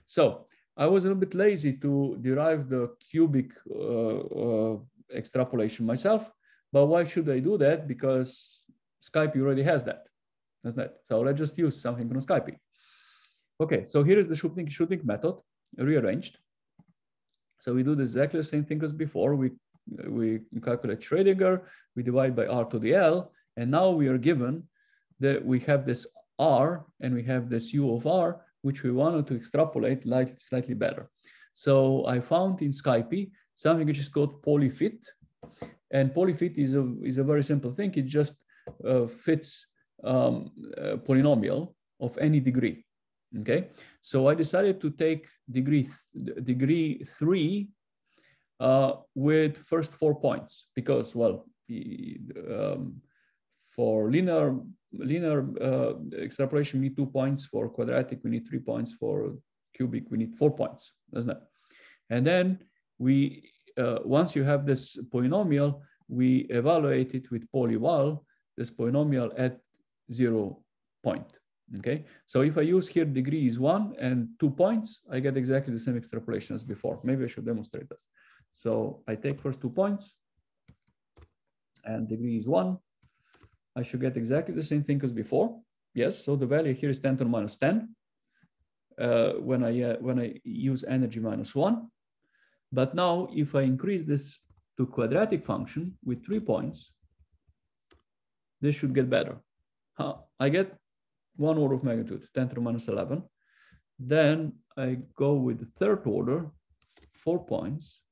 So I was a little bit lazy to derive the cubic extrapolation myself, but why should I do that? Because Skype already has that. That's that. So let's just use something from Skype. Okay, so here is the Schrodinger method rearranged. So we do exactly the same thing as before. We calculate Schrodinger, we divide by R to the L, and now we are given that we have this R and we have this U of R, which we wanted to extrapolate slightly better. So I found in Skype something which is called Polyfit. And Polyfit is a very simple thing. It just fits a polynomial of any degree. Okay, so I decided to take degree 3 with first 4 points because, well, for linear extrapolation, we need 2 points. For quadratic, we need 3 points. For cubic, we need 4 points, doesn't it? And then we, once you have this polynomial, we evaluate it with polyval, this polynomial at 0 point. Okay, so if I use here degree is 1 and 2 points, I get exactly the same extrapolation as before. Maybe I should demonstrate this. So I take first 2 points and degree is 1. I should get exactly the same thing as before. Yes, so the value here is 10 to the minus 10 when I use energy minus 1. But now if I increase this to quadratic function with 3 points, this should get better. I get 1 order of magnitude, 10 to the minus 11. Then I go with the third order, 4 points.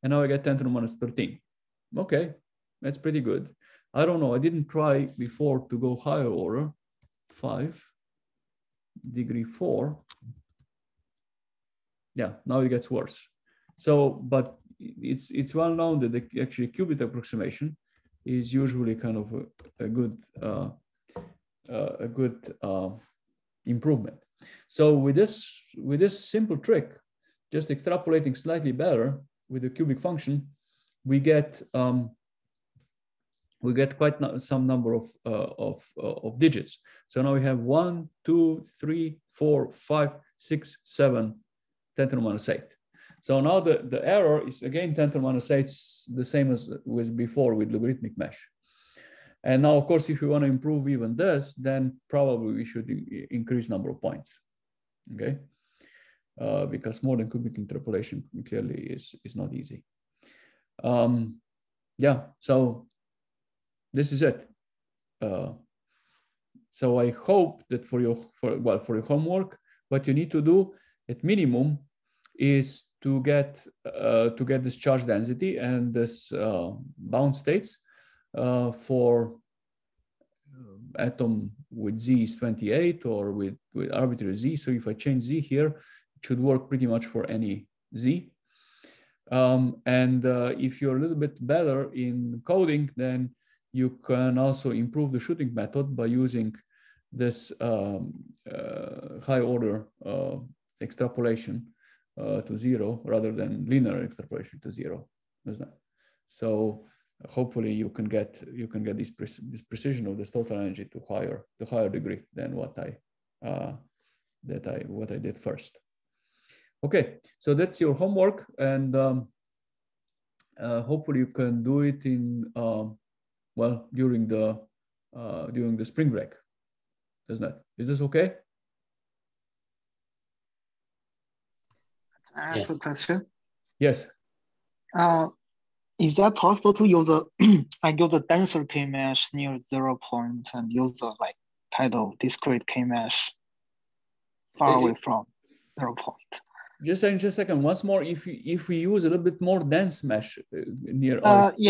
And now I get 10 to the minus 13. Okay, that's pretty good. I don't know, I didn't try before to go higher order, 5, degree 4. Yeah, now it gets worse. So, but it's well known that the actually cubic approximation is usually kind of a good improvement. So with this simple trick, just extrapolating slightly better with the cubic function, we get quite some number of digits. So now we have 1, 2, 3, 4, 5, 6, 7, 10 to the minus 8. So now the error is again 10 to the minus 8, the same as with before with logarithmic mesh. And now, of course, if you want to improve even this, then probably we should increase number of points, okay? Because more than cubic interpolation clearly is not easy. Yeah, so this is it. So I hope that for your homework, what you need to do at minimum is to get this charge density and this bound states for atom with z is 28 or with arbitrary z. So if I change z here, it should work pretty much for any z. If you're a little bit better in coding, then you can also improve the shooting method by using this high order extrapolation to 0 rather than linear extrapolation to 0. So hopefully you can get this precision of this total energy to higher degree than what I did first. Okay, so that's your homework, and hopefully you can do it in during the spring break. Is this okay? Can I ask a question? Yes. Is that possible to use a denser K-mesh near 0 point and use a kind of discrete K-mesh far away from 0 point? Just a second. Once more, if we use a little bit more dense mesh near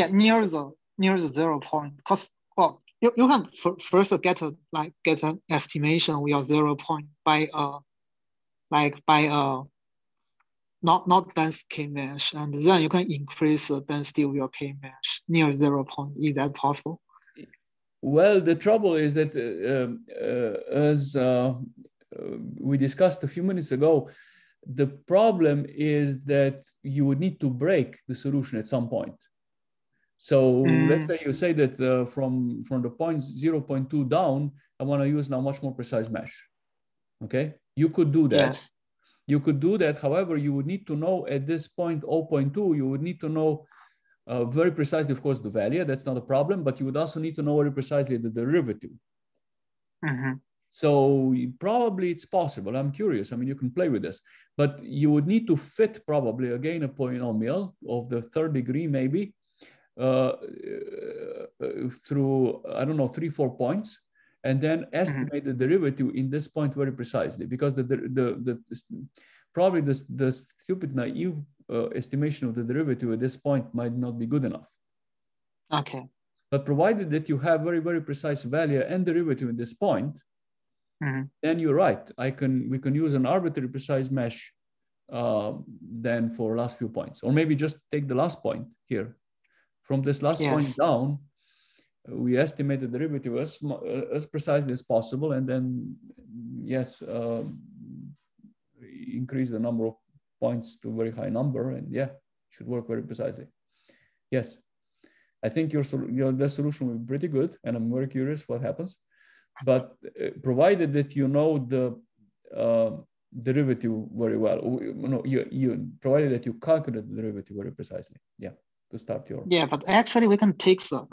near the 0 point, because you can first get an estimation of your 0 point by not dense K-mesh, and then you can increase the density of your K-mesh near 0 point. Is that possible? Well, the trouble is that as we discussed a few minutes ago, the problem is that you would need to break the solution at some point. So let's say you say that from the point 0.2 down, I want to use now much more precise mesh. Okay, you could do that. Yes. You could do that. However, you would need to know at this point 0.2, you would need to know very precisely, of course, the value. That's not a problem, but you would also need to know very precisely the derivative. So probably it's possible. I'm curious. I mean, you can play with this, but you would need to fit probably again a polynomial of the third degree, maybe through, I don't know, 3-4 points, and then estimate the derivative in this point very precisely, because probably the stupid naive estimation of the derivative at this point might not be good enough. Okay. But provided that you have very, very precise value and derivative in this point, then you're right. We can use an arbitrary precise mesh then for last few points, or maybe just take the last point here. From this last point down, we estimate the derivative as precisely as possible, and then increase the number of points to a very high number, and should work very precisely. Yes, I think the solution will be pretty good, and I'm very curious what happens. But provided that you know the derivative very well, provided that you calculate the derivative very precisely, to start your. Yeah, but actually we can take the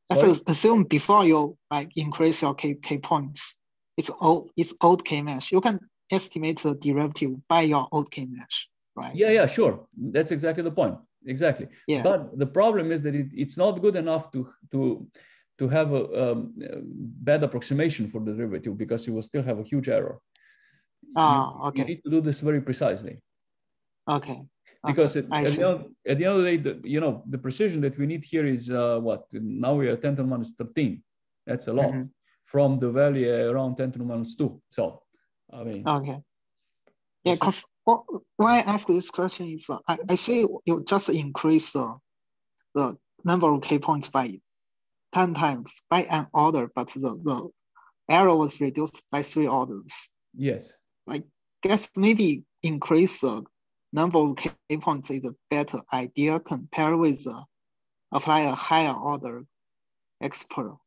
let's assume before you increase your K points, it's old K-mesh. You can estimate the derivative by your old K-mesh, right? Yeah, sure. That's exactly the point. Exactly. Yeah. But the problem is that it's not good enough to have a bad approximation for the derivative, because you will still have a huge error. Okay. You need to do this very precisely. Okay. Because at the end of the day, the precision that we need here is what? Now we are 10 to the minus 13. That's a lot from the value around 10 to the minus 2. So, I mean. Okay. Yeah, because why I ask this question is I see you just increase the number of K points by 10 times by an order, but the error was reduced by 3 orders. Yes. I guess maybe increase the number of K points is a better idea compared with apply a higher order exponent.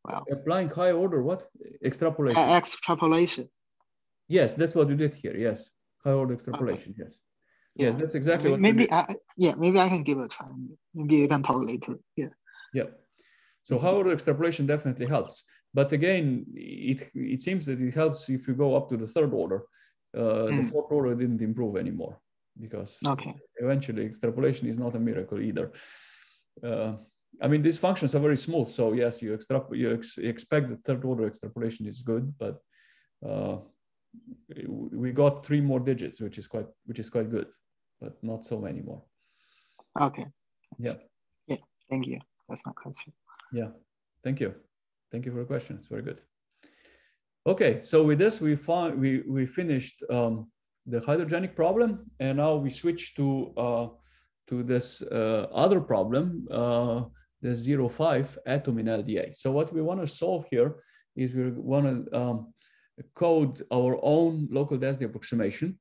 Well, applying higher order what? Extrapolation. Extrapolation. Yes, that's what you did here. Yes, high order extrapolation. Okay. Yes. Yes, that's exactly what. Maybe maybe I can give it a try. Maybe you can talk later. Yeah. Yeah. So high-order extrapolation definitely helps. But again, it seems that it helps if you go up to the third order. The fourth order didn't improve anymore because eventually extrapolation is not a miracle either. I mean, these functions are very smooth. So yes, you expect the third order extrapolation is good, but we got 3 more digits, which is quite good, but not so many more. Okay. Yeah. Yeah. Thank you. That's my question. Yeah. Thank you. Thank you for the question. It's very good. Okay. So with this, we finished the hydrogenic problem, and now we switch to this other problem, the 0.5 atom in LDA. So what we want to solve here is we want to code our own local density approximation,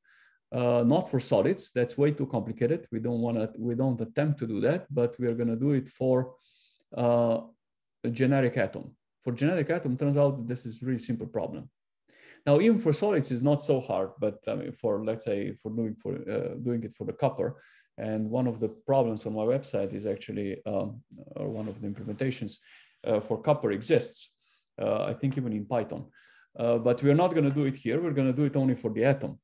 not for solids. That's way too complicated. We don't attempt to do that, but we are going to do it for a generic atom. For generic atom, turns out this is a really simple problem. Now, even for solids, it's not so hard, but I mean, let's say for doing it for the copper, and one of the problems on my website is actually, or one of the implementations for copper exists. I think even in Python, but we're not going to do it here. We're going to do it only for the atom.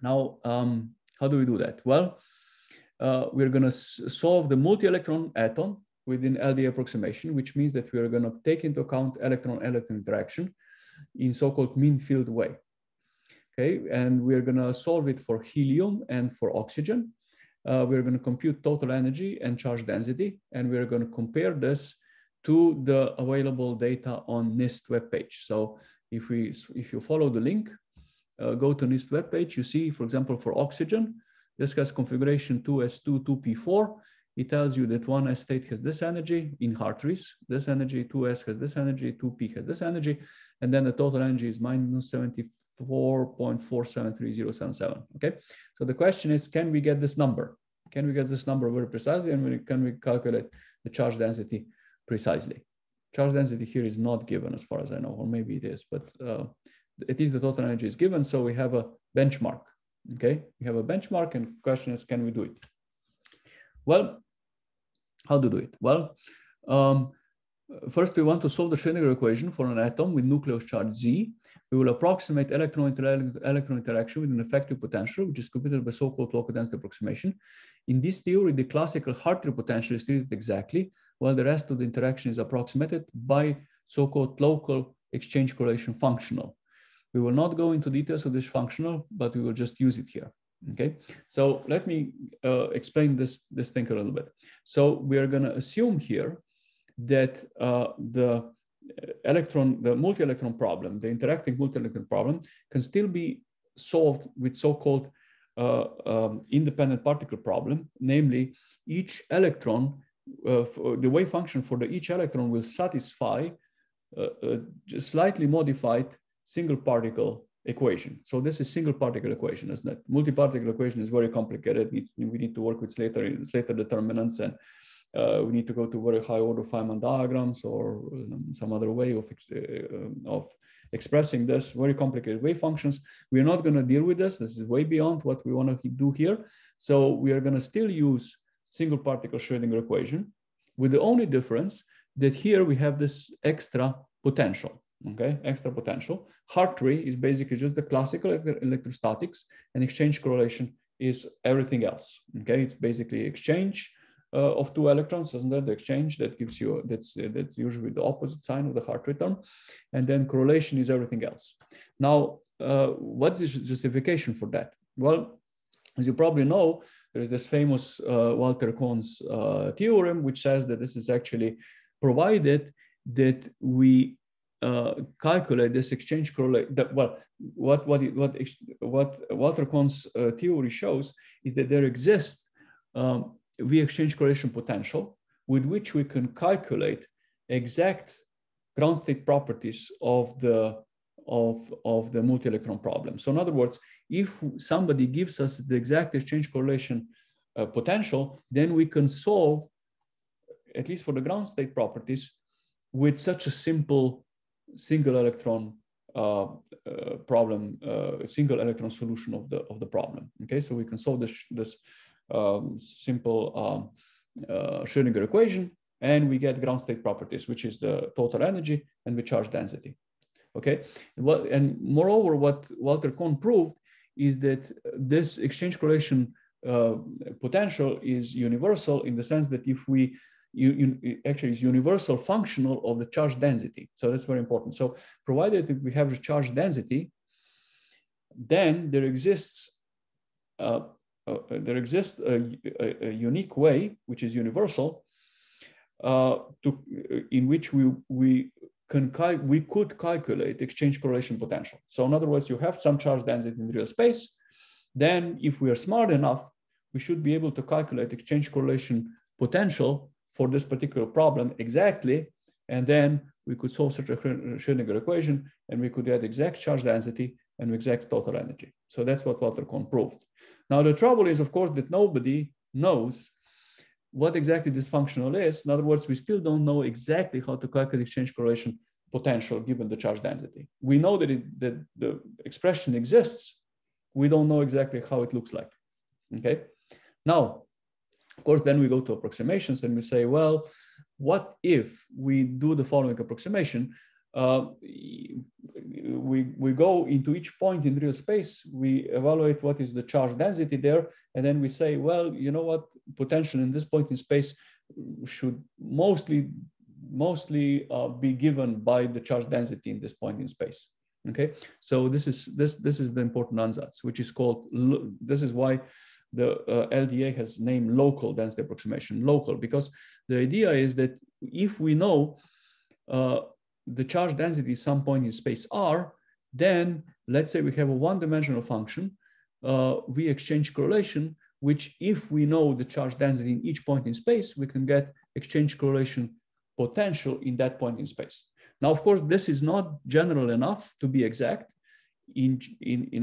Now, how do we do that? Well, we're going to solve the multi-electron atom within LDA approximation, which means that we are going to take into account electron-electron interaction in so-called mean field way. Okay, and we're going to solve it for helium and for oxygen. We're going to compute total energy and charge density, and we're going to compare this to the available data on NIST webpage. So if you follow the link, go to NIST webpage, you see, for example, for oxygen, this has configuration 2s2, 2p4. It tells you that 1s state has this energy in Hartrees, this energy, 2s has this energy, 2p has this energy, and then the total energy is minus 74.473077. Okay, so the question is, can we get this number? Can we get this number very precisely, and can we calculate the charge density precisely? Charge density here is not given as far as I know, or maybe it is, but at least the total energy is given, so we have a benchmark. Okay, we have a benchmark, and the question is, can we do it? Well, how to do it? Well, first we want to solve the Schrodinger equation for an atom with nucleus charge Z. We will approximate electron interaction with an effective potential, which is computed by so-called local density approximation. In this theory, the classical Hartree potential is treated exactly, while the rest of the interaction is approximated by so-called local exchange correlation functional. We will not go into details of this functional, but we will just use it here. Okay, so let me explain this thing a little bit. So we are going to assume here that the multi-electron problem, the interacting multi-electron problem, can still be solved with so-called independent particle problem. Namely, each electron, the wave function for each electron will satisfy a slightly modified single particle equation. So this is single particle equation, isn't it? Multi-particle equation is very complicated. We need to work with Slater determinants, and we need to go to very high order Feynman diagrams or some other way of expressing this, very complicated wave functions. We're not going to deal with this. This is way beyond what we want to do here. So we are going to still use single particle Schrodinger equation, with the only difference that here we have this extra potential. Okay, extra potential. Hartree is basically just the classical electrostatics, and exchange correlation is everything else. Okay, it's basically exchange of two electrons, isn't that? The exchange that gives you, that's usually the opposite sign of the Hartree term, and then correlation is everything else. Now, what's the justification for that? Well, as you probably know, there is this famous Walter Kahn's theorem, which says that this is actually provided that we calculate this exchange correlation. Well, what Walter Kahn's theory shows is that there exists V exchange correlation potential with which we can calculate exact ground state properties of the multi-electron problem. So in other words, if somebody gives us the exact exchange correlation potential, then we can solve, at least for the ground state properties, with such a simple single electron problem, single electron solution of the problem. Okay, so we can solve this simple Schrodinger equation and we get ground state properties, which is the total energy and the charge density. Okay, and moreover, what Walter Kohn proved is that this exchange correlation potential is universal in the sense that if we actually is universal functional of the charge density. So that's very important. So provided that we have the charge density, then there exists a unique way, which is universal, in which we could calculate exchange correlation potential. So in other words, you have some charge density in real space. Then if we are smart enough, we should be able to calculate exchange correlation potential for this particular problem exactly. And then we could solve such a Schrodinger equation, and we could get exact charge density and exact total energy. So that's what Walter Kohn proved. Now, the trouble is, of course, that nobody knows what exactly this functional is. In other words, we still don't know exactly how to calculate exchange correlation potential given the charge density. We know that the expression exists. We don't know exactly how it looks like. Okay. Now, of course, then we go to approximations and we say, well, what if we do the following approximation? We go into each point in real space, we evaluate what is the charge density there, and then we say, well, you know what, potential in this point in space should mostly be given by the charge density in this point in space. Okay, so this is the important ansatz, which is called, this is why the LDA has named local density approximation, local, because the idea is that if we know the charge density at some point in space R, then let's say we have a one-dimensional function, we exchange correlation, which if we know the charge density in each point in space, we can get exchange correlation potential in that point in space. Now, of course, this is not general enough to be exact. In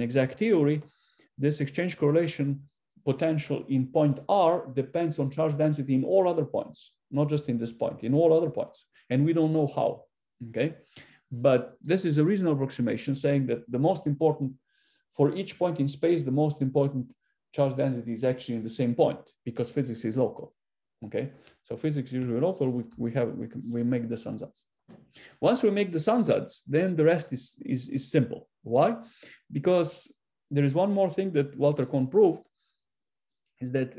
exact theory, this exchange correlation potential in point R depends on charge density in all other points, not just in this point, in all other points. And we don't know how, okay? But this is a reasonable approximation saying that the most important, for each point in space, the most important charge density is actually in the same point because physics is local, okay? So physics is usually local, we make the ansatz. Once we make the ansatz, then the rest is simple. Why? Because there is one more thing that Walter Kohn proved, is that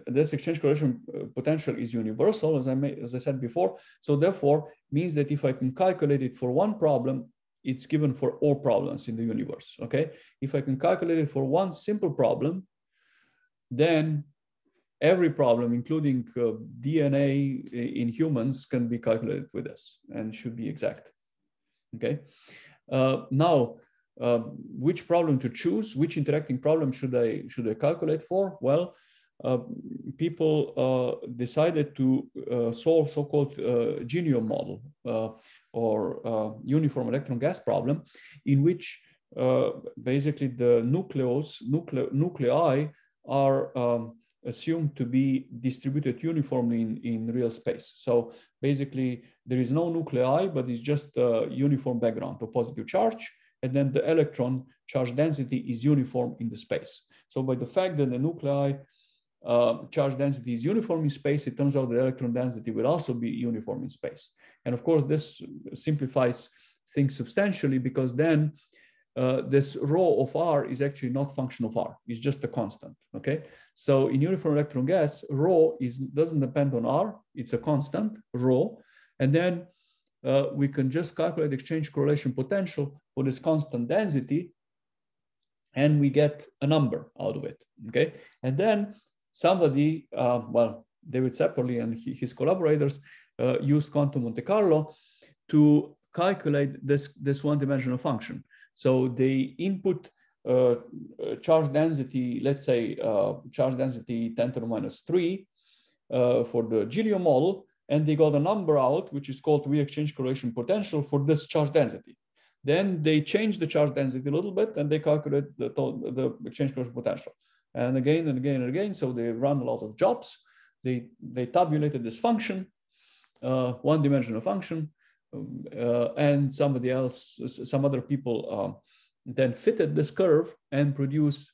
this exchange correlation potential is universal, as I said before. So therefore, means that if I can calculate it for one problem, it's given for all problems in the universe, okay? If I can calculate it for one simple problem, then every problem, including DNA in humans, can be calculated with this and should be exact, okay? Now, which problem to choose? Which interacting problem should I calculate for? Well, people decided to solve so-called Genome model or uniform electron gas problem, in which basically the nuclei are assumed to be distributed uniformly in real space. So basically, there is no nuclei, but it's just a uniform background of positive charge. And then the electron charge density is uniform in the space. So by the fact that the nuclei charge density is uniform in space, it turns out the electron density will also be uniform in space. And of course, this simplifies things substantially because then this rho of R is actually not function of R, it's just a constant, okay? So in uniform electron gas, rho doesn't depend on R, it's a constant, rho, and then we can just calculate exchange correlation potential for this constant density, and we get a number out of it, okay? And then somebody, well, David Sepperly and his collaborators used quantum Monte Carlo to calculate this one-dimensional function. So they input charge density, let's say charge density 10 to the minus 3 for the Gilliam model, and they got a number out, which is called V exchange correlation potential for this charge density. Then they change the charge density a little bit, and they calculate the exchange correlation potential. And again and again and again, so they run a lot of jobs. They tabulated this function, one-dimensional function, and somebody else, some other people then fitted this curve and produced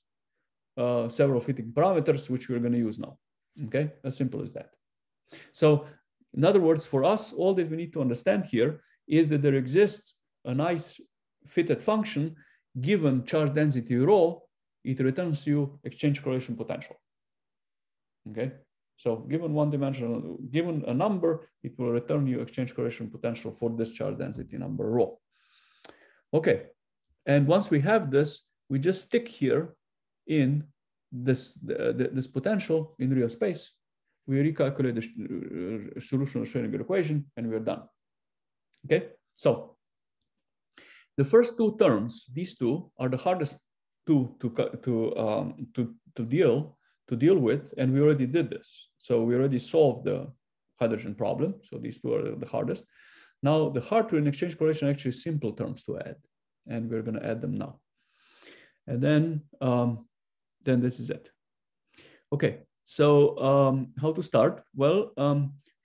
several fitting parameters, which we're going to use now. Okay, as simple as that. So In other words, for us, all that we need to understand here is that there exists a nice fitted function given charge density rho, it returns you exchange correlation potential. Okay, so given one dimensional, given a number, it will return you exchange correlation potential for this charge density number rho. Okay, and once we have this, we just stick here in this potential in real space. We recalculate the solution of Schrodinger equation, and we're done. Okay, so the first two terms, these two, are the hardest two to deal with, and we already did this. So we already solved the hydrogen problem. So these two are the hardest. Now the hard to in exchange correlation are actually simple terms to add, and we're going to add them now. And then this is it. Okay, so how to start? Well,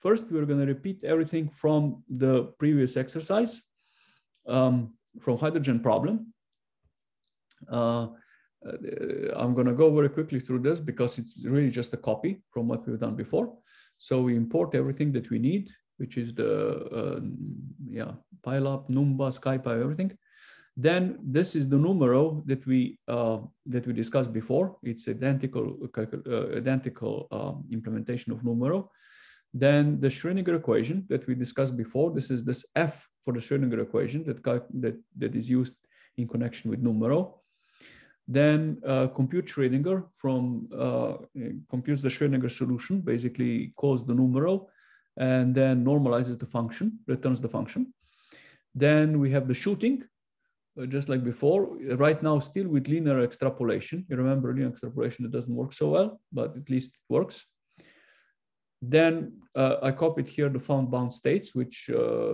first we're going to repeat everything from the previous exercise, from hydrogen problem. I'm going to go very quickly through this because it's really just a copy from what we've done before. So we import everything that we need, which is the PyLab, Numba, SkyPy, everything. Then this is the Numerov that we discussed before. It's identical implementation of Numerov. Then the Schrodinger equation that we discussed before. This is this F for the Schrodinger equation that is used in connection with Numerov. Then compute Schrodinger from computes the Schrodinger solution, basically calls the Numerov, and then normalizes the function, returns the function. Then we have the shooting, just like before. Right now, still with linear extrapolation. You remember linear extrapolation, it doesn't work so well, but at least it works. Then I copied here the found bound states, which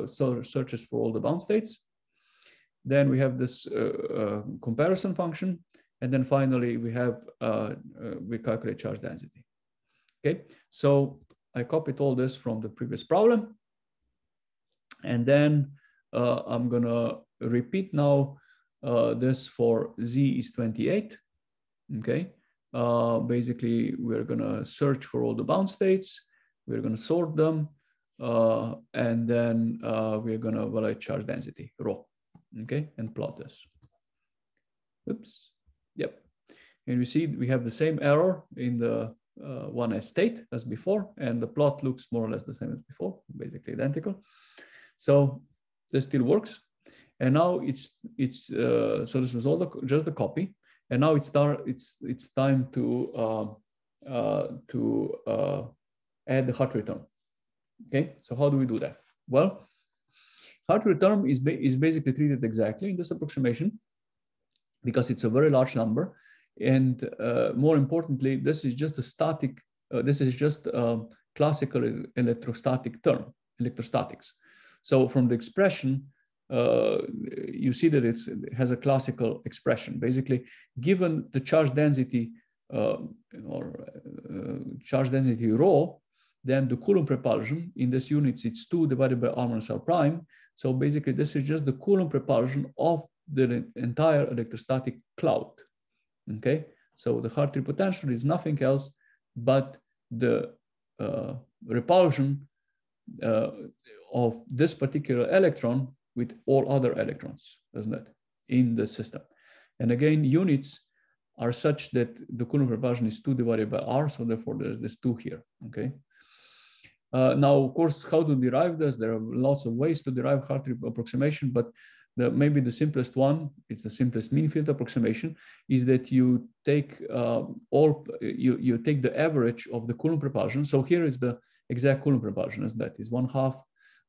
searches for all the bound states. Then we have this comparison function. And then finally, we have, we calculate charge density. Okay, so I copied all this from the previous problem. And then I'm going to repeat now this for Z is 28. Okay, basically, we're going to search for all the bound states. We're going to sort them. And then we're going to evaluate charge density, rho. Okay, and plot this. Oops. Yep. And you see we have the same error in the 1S state as before, and the plot looks more or less the same as before, basically identical. So this still works. And now it's so this was all just the copy. And now it's time to add the hard return. Okay, so how do we do that? Well, hard return is basically treated exactly in this approximation because it's a very large number. And more importantly, this is just a static, this is just a classical electrostatic term, electrostatics. So from the expression, you see that it has a classical expression. Basically, given the charge density charge density rho, then the Coulomb propulsion in this unit, it's 2 divided by r minus r prime. So basically, this is just the Coulomb propulsion of the entire electrostatic cloud. Okay, so the Hartree potential is nothing else but the repulsion of this particular electron with all other electrons, isn't it, in the system? And again, units are such that the Coulomb propulsion is 2 divided by r, so therefore there's this 2 here. Okay. Now, of course, how to derive this? There are lots of ways to derive Hartree approximation, but maybe the simplest one, it's the simplest mean field approximation, is that you take you take the average of the Coulomb propulsion. So here is the exact Coulomb propulsion, as that is 1/2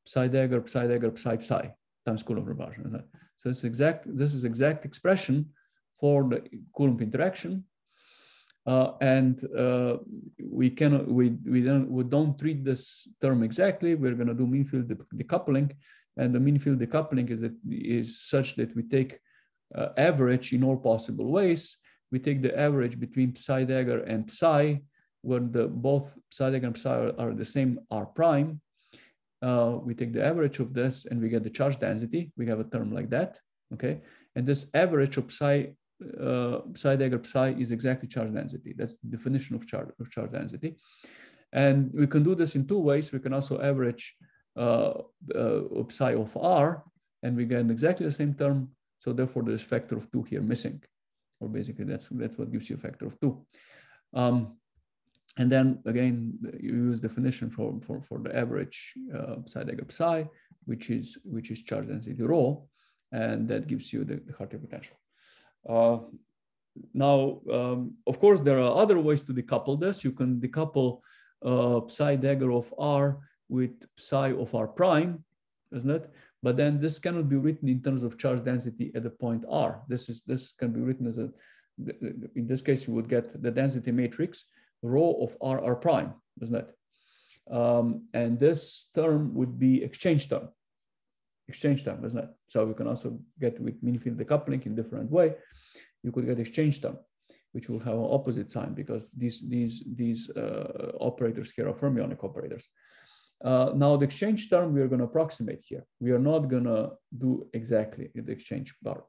psi dagger psi times Coulomb propulsion. Isn't it? So it's exact. This is exact expression for the Coulomb interaction, and we don't treat this term exactly. We're going to do mean field decoupling. And the mean field decoupling is such that we take average in all possible ways. We take the average between psi dagger and psi, where both psi dagger and psi are the same r prime. We take the average of this and we get the charge density. We have a term like that, okay? And this average of psi dagger psi is exactly charge density. That's the definition of charge density. And we can do this in two ways. We can also average psi of r, and we get exactly the same term. So therefore, there's factor of 2 here missing. Or basically, that's what gives you a factor of 2. And then again, you use definition for the average psi dagger psi, which is charge density rho, and that gives you the Hartree potential. Now, of course, there are other ways to decouple this. You can decouple psi dagger of r with psi of r prime, isn't it? But then this cannot be written in terms of charge density at the point r. This can be written as in this case, you would get the density matrix rho of r prime, isn't it? And this term would be exchange term, isn't it? So you can also get with mean field decoupling in different way. You could get exchange term, which will have an opposite sign because these operators here are fermionic operators. Now the exchange term we are going to approximate here. We are not going to do exactly the exchange part.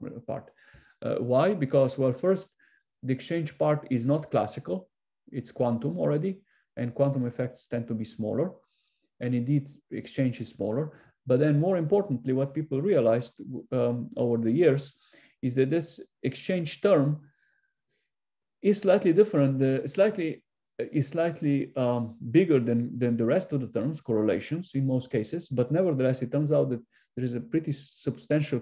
Why? Because, well, first, the exchange part is not classical. It's quantum already, and quantum effects tend to be smaller. And indeed, exchange is smaller. But then more importantly, what people realized over the years is that this exchange term is slightly different, is slightly bigger than the rest of the terms, correlations in most cases. But nevertheless, it turns out that there is a pretty substantial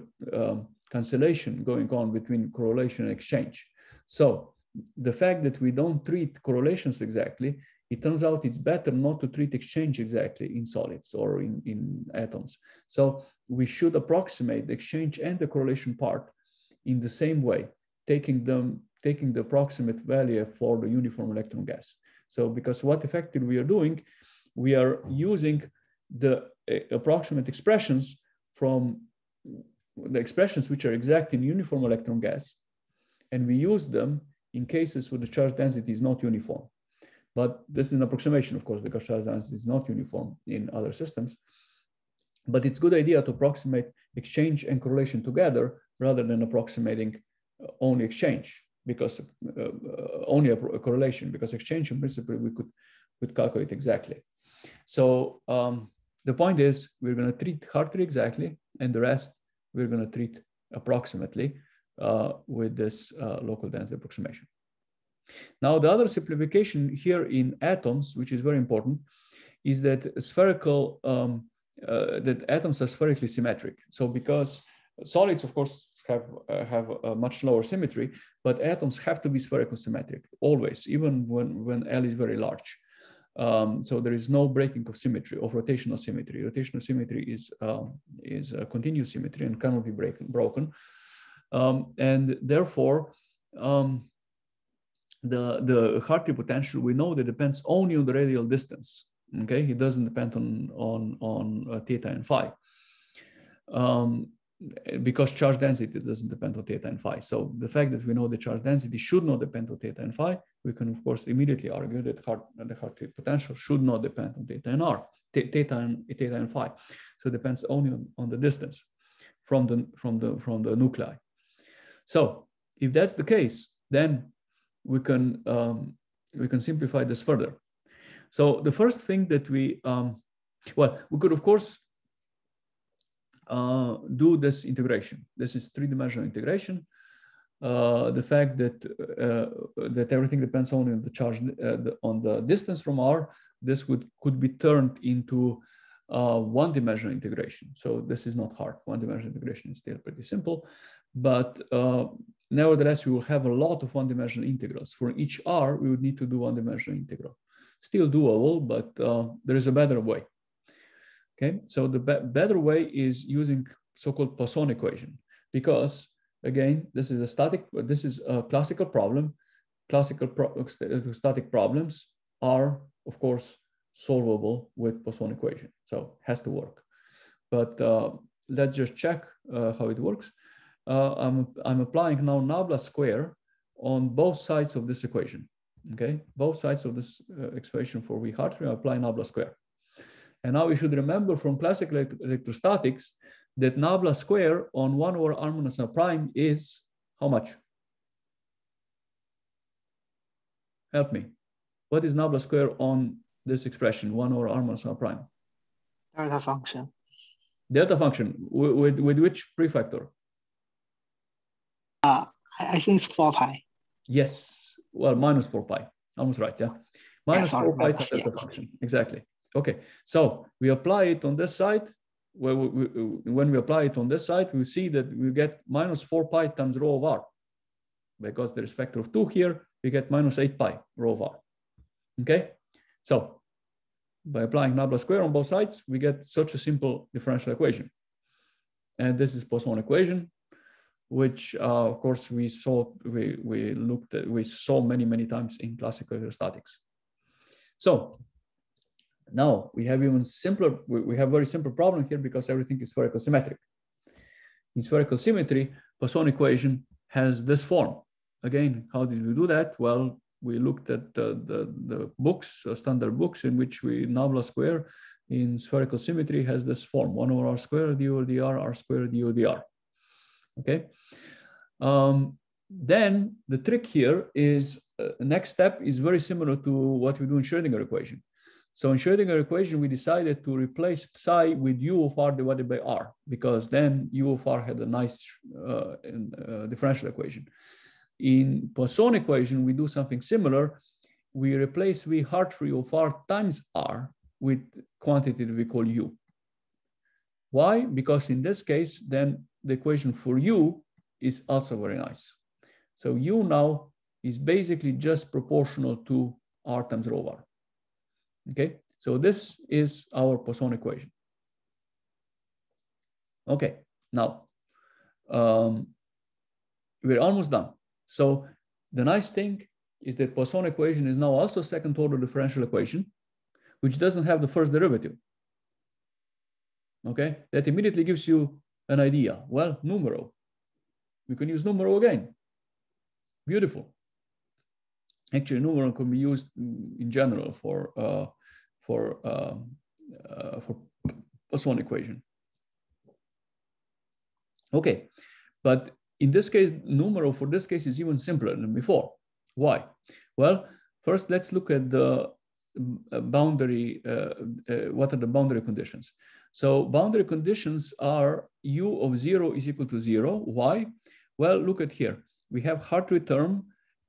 cancellation going on between correlation and exchange. So the fact that we don't treat correlations exactly, it turns out it's better not to treat exchange exactly in solids or in atoms. So we should approximate the exchange and the correlation part in the same way, taking the approximate value for the uniform electron gas. So because what effectively we are doing, we are using the approximate expressions from the expressions which are exact in uniform electron gas, and we use them in cases where the charge density is not uniform. But this is an approximation, of course, because charge density is not uniform in other systems. But it's a good idea to approximate exchange and correlation together rather than approximating only exchange, because only a correlation, because exchange in principle we could calculate exactly. So the point is we're going to treat Hartree exactly, and the rest we're going to treat approximately with this local density approximation. Now, the other simplification here in atoms, which is very important, is that spherical that atoms are spherically symmetric. So because solids, of course, have a much lower symmetry, but atoms have to be spherical symmetric always, even when L is very large. So there is no breaking of symmetry, of rotational symmetry. Rotational symmetry is a continuous symmetry and cannot be broken. And therefore, the Hartree potential, we know that depends only on the radial distance. Okay, it doesn't depend on theta and phi. Because charge density doesn't depend on theta and phi. So the fact that we know the charge density should not depend on theta and phi, we can of course immediately argue that the Hartree potential should not depend on theta and r, theta and phi. So it depends only on the distance from the nuclei. So if that's the case, then we can simplify this further. So the first thing that we could of course do this integration. This is three-dimensional integration. The fact that everything depends only on the charge on the distance from r, this could be turned into one-dimensional integration. So this is not hard. One-dimensional integration is still pretty simple, but nevertheless, we will have a lot of one-dimensional integrals. For each r, we would need to do one-dimensional integral. Still doable, but there is a better way. Okay, so the better way is using so-called Poisson equation, because again, this is a classical problem. Static problems are, of course, solvable with Poisson equation, so it has to work. But let's just check how it works. I'm applying now nabla square on both sides of this equation. Okay, both sides of this expression for V Hartree, I apply nabla square. And now we should remember from classical electrostatics that nabla square on 1 over r minus r prime is how much? Help me. What is nabla square on This expression, 1 over r minus r prime. Delta function. Delta function, with which prefactor? I think it's 4 pi. Yes, well, minus 4 pi. Almost right, yeah. Minus 4 pi times delta function, exactly. Okay, so we apply it on this side. When we apply it on this side, we see that we get minus 4 pi times rho of r. Because there is factor of 2 here, we get minus 8 pi rho of r. Okay, so by applying nabla square on both sides, we get such a simple differential equation. And this is Poisson equation, which of course we saw many times in classical electrostatics. So now we have even simpler, we have very simple problem here because everything is spherical symmetric. In spherical symmetry, Poisson equation has this form. Again, how did we do that? Well, we looked at the books, standard books, in which nabla square in spherical symmetry has this form: 1 over r squared d over dr, r squared d over dr. Okay. Then the trick here is next step is very similar to what we do in Schrodinger equation. So in Schrodinger equation, we decided to replace psi with u of r divided by r, because then u of r had a nice differential equation. In Poisson equation, we do something similar. We replace v Hartree of r times r with quantity that we call u. Why? Because in this case, then the equation for u is also very nice. So u now is basically just proportional to r times rho of r. Okay, so this is our Poisson equation. Okay, now we're almost done. So the nice thing is that Poisson equation is now also second order differential equation, which doesn't have the first derivative. Okay, that immediately gives you an idea. Well, Numerov. We can use Numerov again. Beautiful. Actually, Numerov can be used in general for Poisson equation. Okay, but in this case, Numerov for this case is even simpler than before. Why? Well, first let's look at the boundary. What are the boundary conditions? So boundary conditions are u of 0 is equal to 0. Why? Well, look at here. We have Hartree term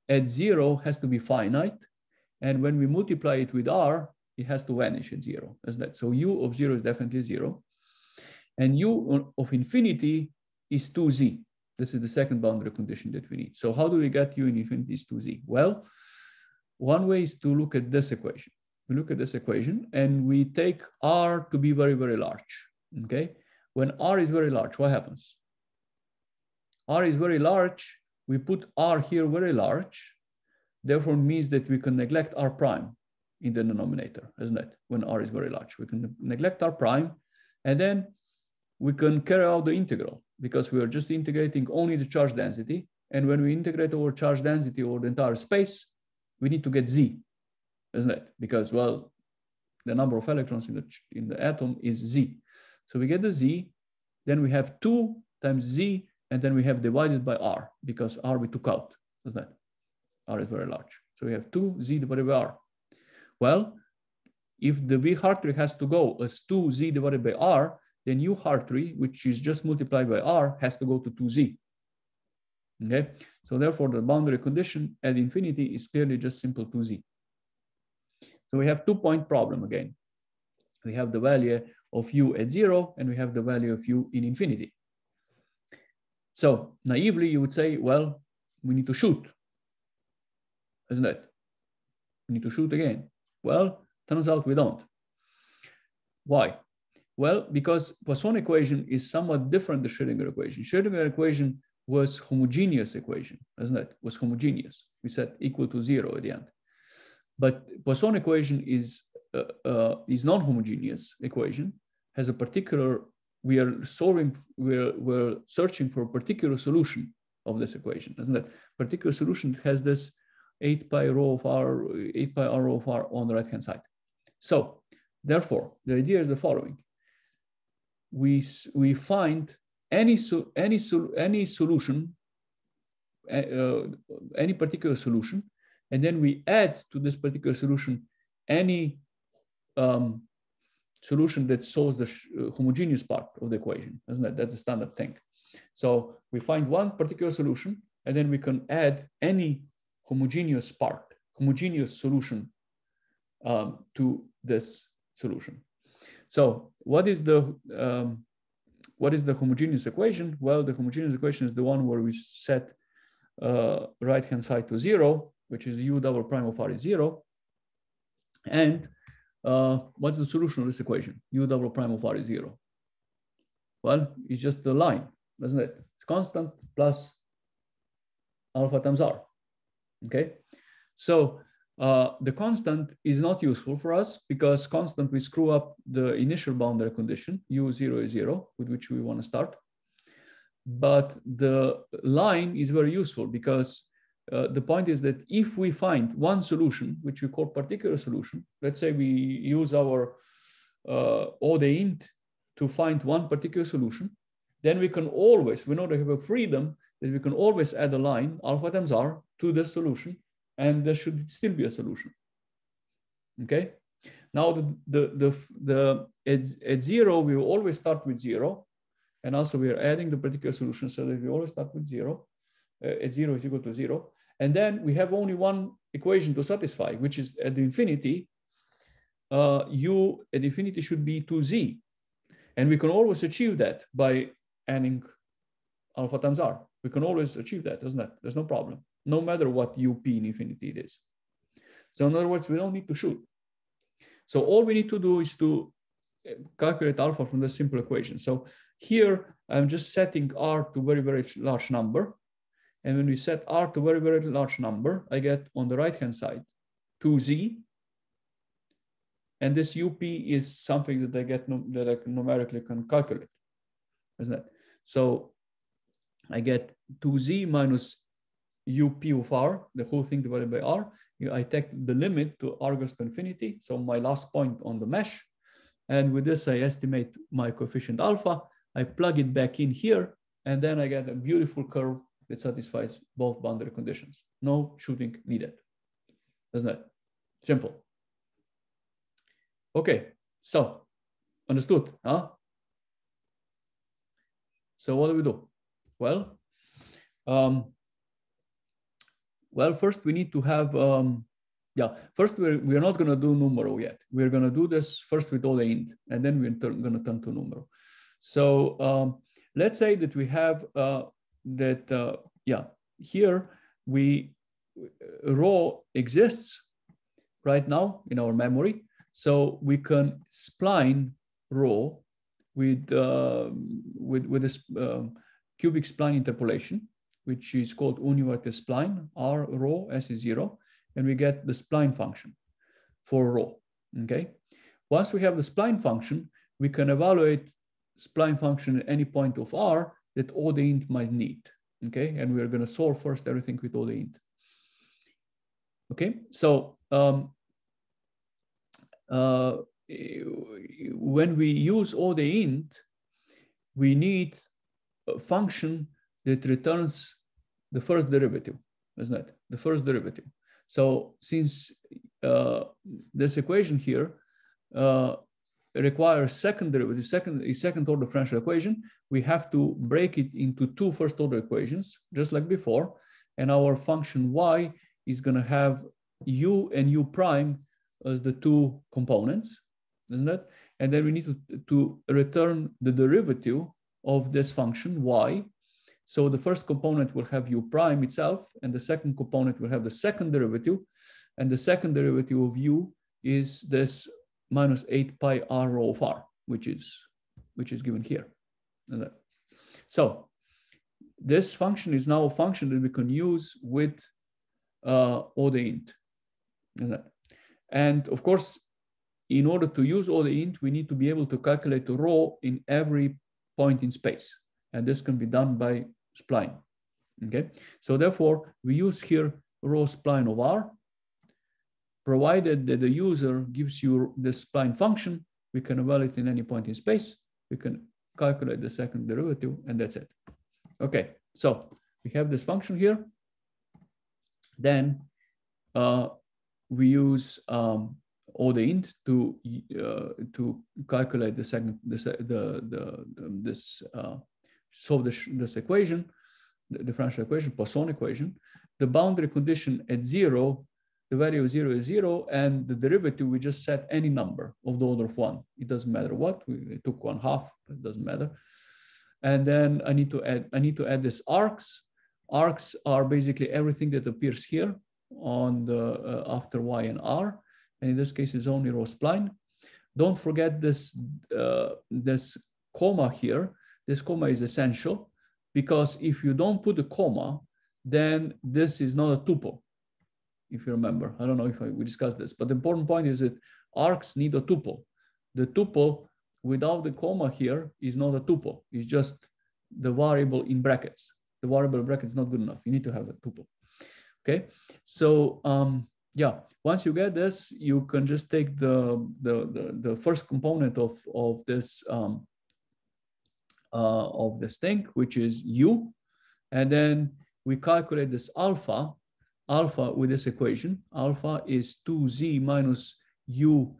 at 0 has to be finite, and when we multiply it with r, it has to vanish at 0. Isn't that? So u of 0 is definitely 0, and u of infinity is 2z. This is the second boundary condition that we need. So how do we get u in infinity is 2z? Well, one way is to look at this equation. We look at this equation and we take r to be very, very large. Okay. When r is very large, what happens? R is very large. We put r here very large. Therefore, it means that we can neglect r prime in the denominator, isn't it? When r is very large, we can neglect r prime, and then we can carry out the integral, because we are just integrating only the charge density. And when we integrate over charge density over the entire space, we need to get z, isn't it? Because, well, the number of electrons in the atom is z. So we get the z, then we have 2 times z, and then we have divided by r, because r we took out, isn't it? R is very large. So we have 2z divided by r. Well, if the v Hartree has to go as 2z divided by r, then u Hartree, which is just multiplied by r, has to go to 2z. Okay, so therefore the boundary condition at infinity is clearly just simple 2z. So we have 2-point problem again. We have the value of u at 0, and we have the value of u in infinity. So naively, you would say, well, we need to shoot, isn't it? We need to shoot again. Well, turns out we don't. Why? Well, because Poisson equation is somewhat different than Schrodinger equation. Schrodinger equation was homogeneous equation, isn't it? Was homogeneous. We said equal to 0 at the end. But Poisson equation is non-homogeneous equation, has a particular, we're searching for a particular solution of this equation, isn't it? Particular solution has this 8 pi rho of r, 8 pi r rho of r on the right-hand side. So therefore, the idea is the following. We find any solution, any particular solution, and then we add to this particular solution any solution that solves the homogeneous part of the equation, isn't it? That's the standard thing. So we find one particular solution, and then we can add any homogeneous solution to this solution. So what is the homogeneous equation? Well, the homogeneous equation is the one where we set right-hand side to 0, which is u double prime of r is 0. And what's the solution of this equation? U double prime of r is 0. Well, it's just the line, isn't it? It's constant plus alpha times r. Okay, so the constant is not useful for us because constant we screw up the initial boundary condition, u0 is 0, with which we want to start. But the line is very useful because the point is that if we find one solution, which we call particular solution, let's say we use our ODE to find one particular solution, then we can always, we know that we have a freedom that we can always add a line, alpha times r, to the solution, and there should still be a solution. Okay. Now at 0, we will always start with 0, and also we are adding the particular solution so that we always start with 0. At 0 is equal to 0, and then we have only one equation to satisfy, which is at infinity. U at infinity should be 2z, and we can always achieve that by adding alpha times r. We can always achieve that, isn't it? There's no problem, no matter what up in infinity it is. So in other words, we don't need to shoot. So all we need to do is to calculate alpha from this simple equation. So here I'm just setting r to very, very large number. And when we set r to very, very large number, I get on the right-hand side 2z. And this up is something that I get that I numerically can calculate, isn't it? So I get 2z minus up of r, the whole thing divided by r. I take the limit to r goes to infinity, so my last point on the mesh. And with this, I estimate my coefficient alpha. I plug it back in here, and then I get a beautiful curve that satisfies both boundary conditions. No shooting needed, isn't it? Simple. Okay, so understood, huh? So what do we do? Well, first we need to have, first we're not going to do Numerov yet. We're going to do this first with all the int, and then we're going to turn to Numerov. So let's say that we have here rho exists right now in our memory. So we can spline rho with this cubic spline interpolation, which is called univerted spline, r rho s is 0, and we get the spline function for rho. Okay. Once we have the spline function, we can evaluate spline function at any point of r that ODE might need. Okay, and we're going to solve first everything with ODE. Okay, so when we use ODE, we need a function that returns the first derivative, isn't it? The first derivative. So since this equation here requires second derivative, second order differential equation, we have to break it into two first order equations, just like before. And our function y is going to have u and u prime as the two components, isn't it? And then we need to return the derivative of this function y. So the first component will have u prime itself, and the second component will have the second derivative. And the second derivative of u is this minus 8 pi r rho of r, which is given here. So this function is now a function that we can use with ODE. And of course, in order to use ODE, we need to be able to calculate the rho in every point in space. And this can be done by spline. Okay, so therefore we use here rho spline of r. Provided that the user gives you the spline function, we can evaluate in any point in space. We can calculate the second derivative, and that's it. Okay, so we have this function here. Then we use O the int to calculate the second solve this equation, the differential equation, Poisson equation. The boundary condition at 0, the value of 0 is 0, and the derivative we just set any number of the order of 1. It doesn't matter what, we took 1/2, it doesn't matter. And then I need to add this arcs. Arcs are basically everything that appears here on the after y and r, and in this case it's only row spline. Don't forget this this comma here. This comma is essential, because if you don't put a comma, then this is not a tuple. If you remember, I don't know if we discussed this, but the important point is that arcs need a tuple. The tuple without the comma here is not a tuple. It's just the variable in brackets. The variable in brackets is not good enough. You need to have a tuple. Okay, so yeah, once you get this, you can just take the first component of this thing, which is u, and then we calculate this alpha with this equation. Alpha is 2z minus u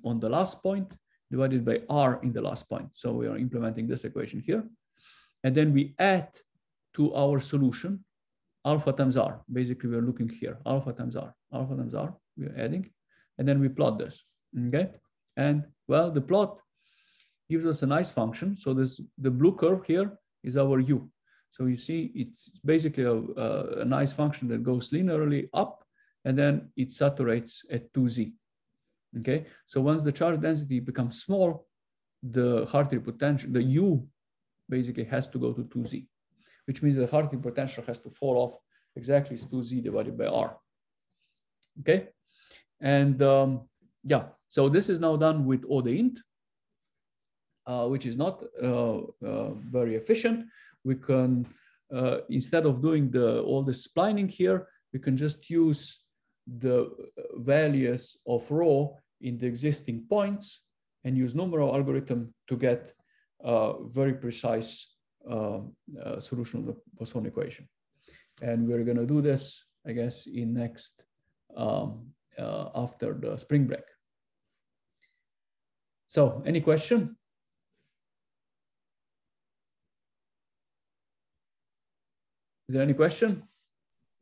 on the last point divided by r in the last point. So we are implementing this equation here, and then we add to our solution alpha times r. Basically, we're looking here, alpha times r, we're adding, and then we plot this, okay? And well, the plot gives us a nice function. So the blue curve here is our u. So you see, it's basically a nice function that goes linearly up, and then it saturates at 2z, okay? So once the charge density becomes small, the Hartree potential, the u basically has to go to 2z, which means the Hartree potential has to fall off exactly 2z divided by r. Okay, and yeah, so this is now done with O the int, which is not very efficient. We can, instead of doing all the splining here, we can just use the values of rho in the existing points and use Numerov algorithm to get very precise solution of the Poisson equation. And we're going to do this, I guess, in next after the spring break. So, any question? Is there any question?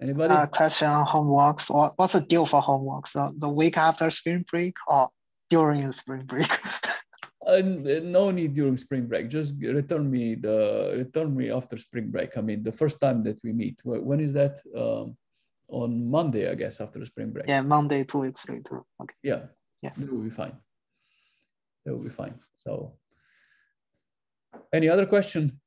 Anybody? Question on homeworks. What's the deal for homeworks? The week after spring break or during spring break? No need during spring break. Just return me after spring break. I mean, the first time that we meet. When is that? On Monday, I guess, after the spring break. Yeah, Monday, 2 weeks later. Okay. Yeah. Yeah. That will be fine. That will be fine. So, any other question?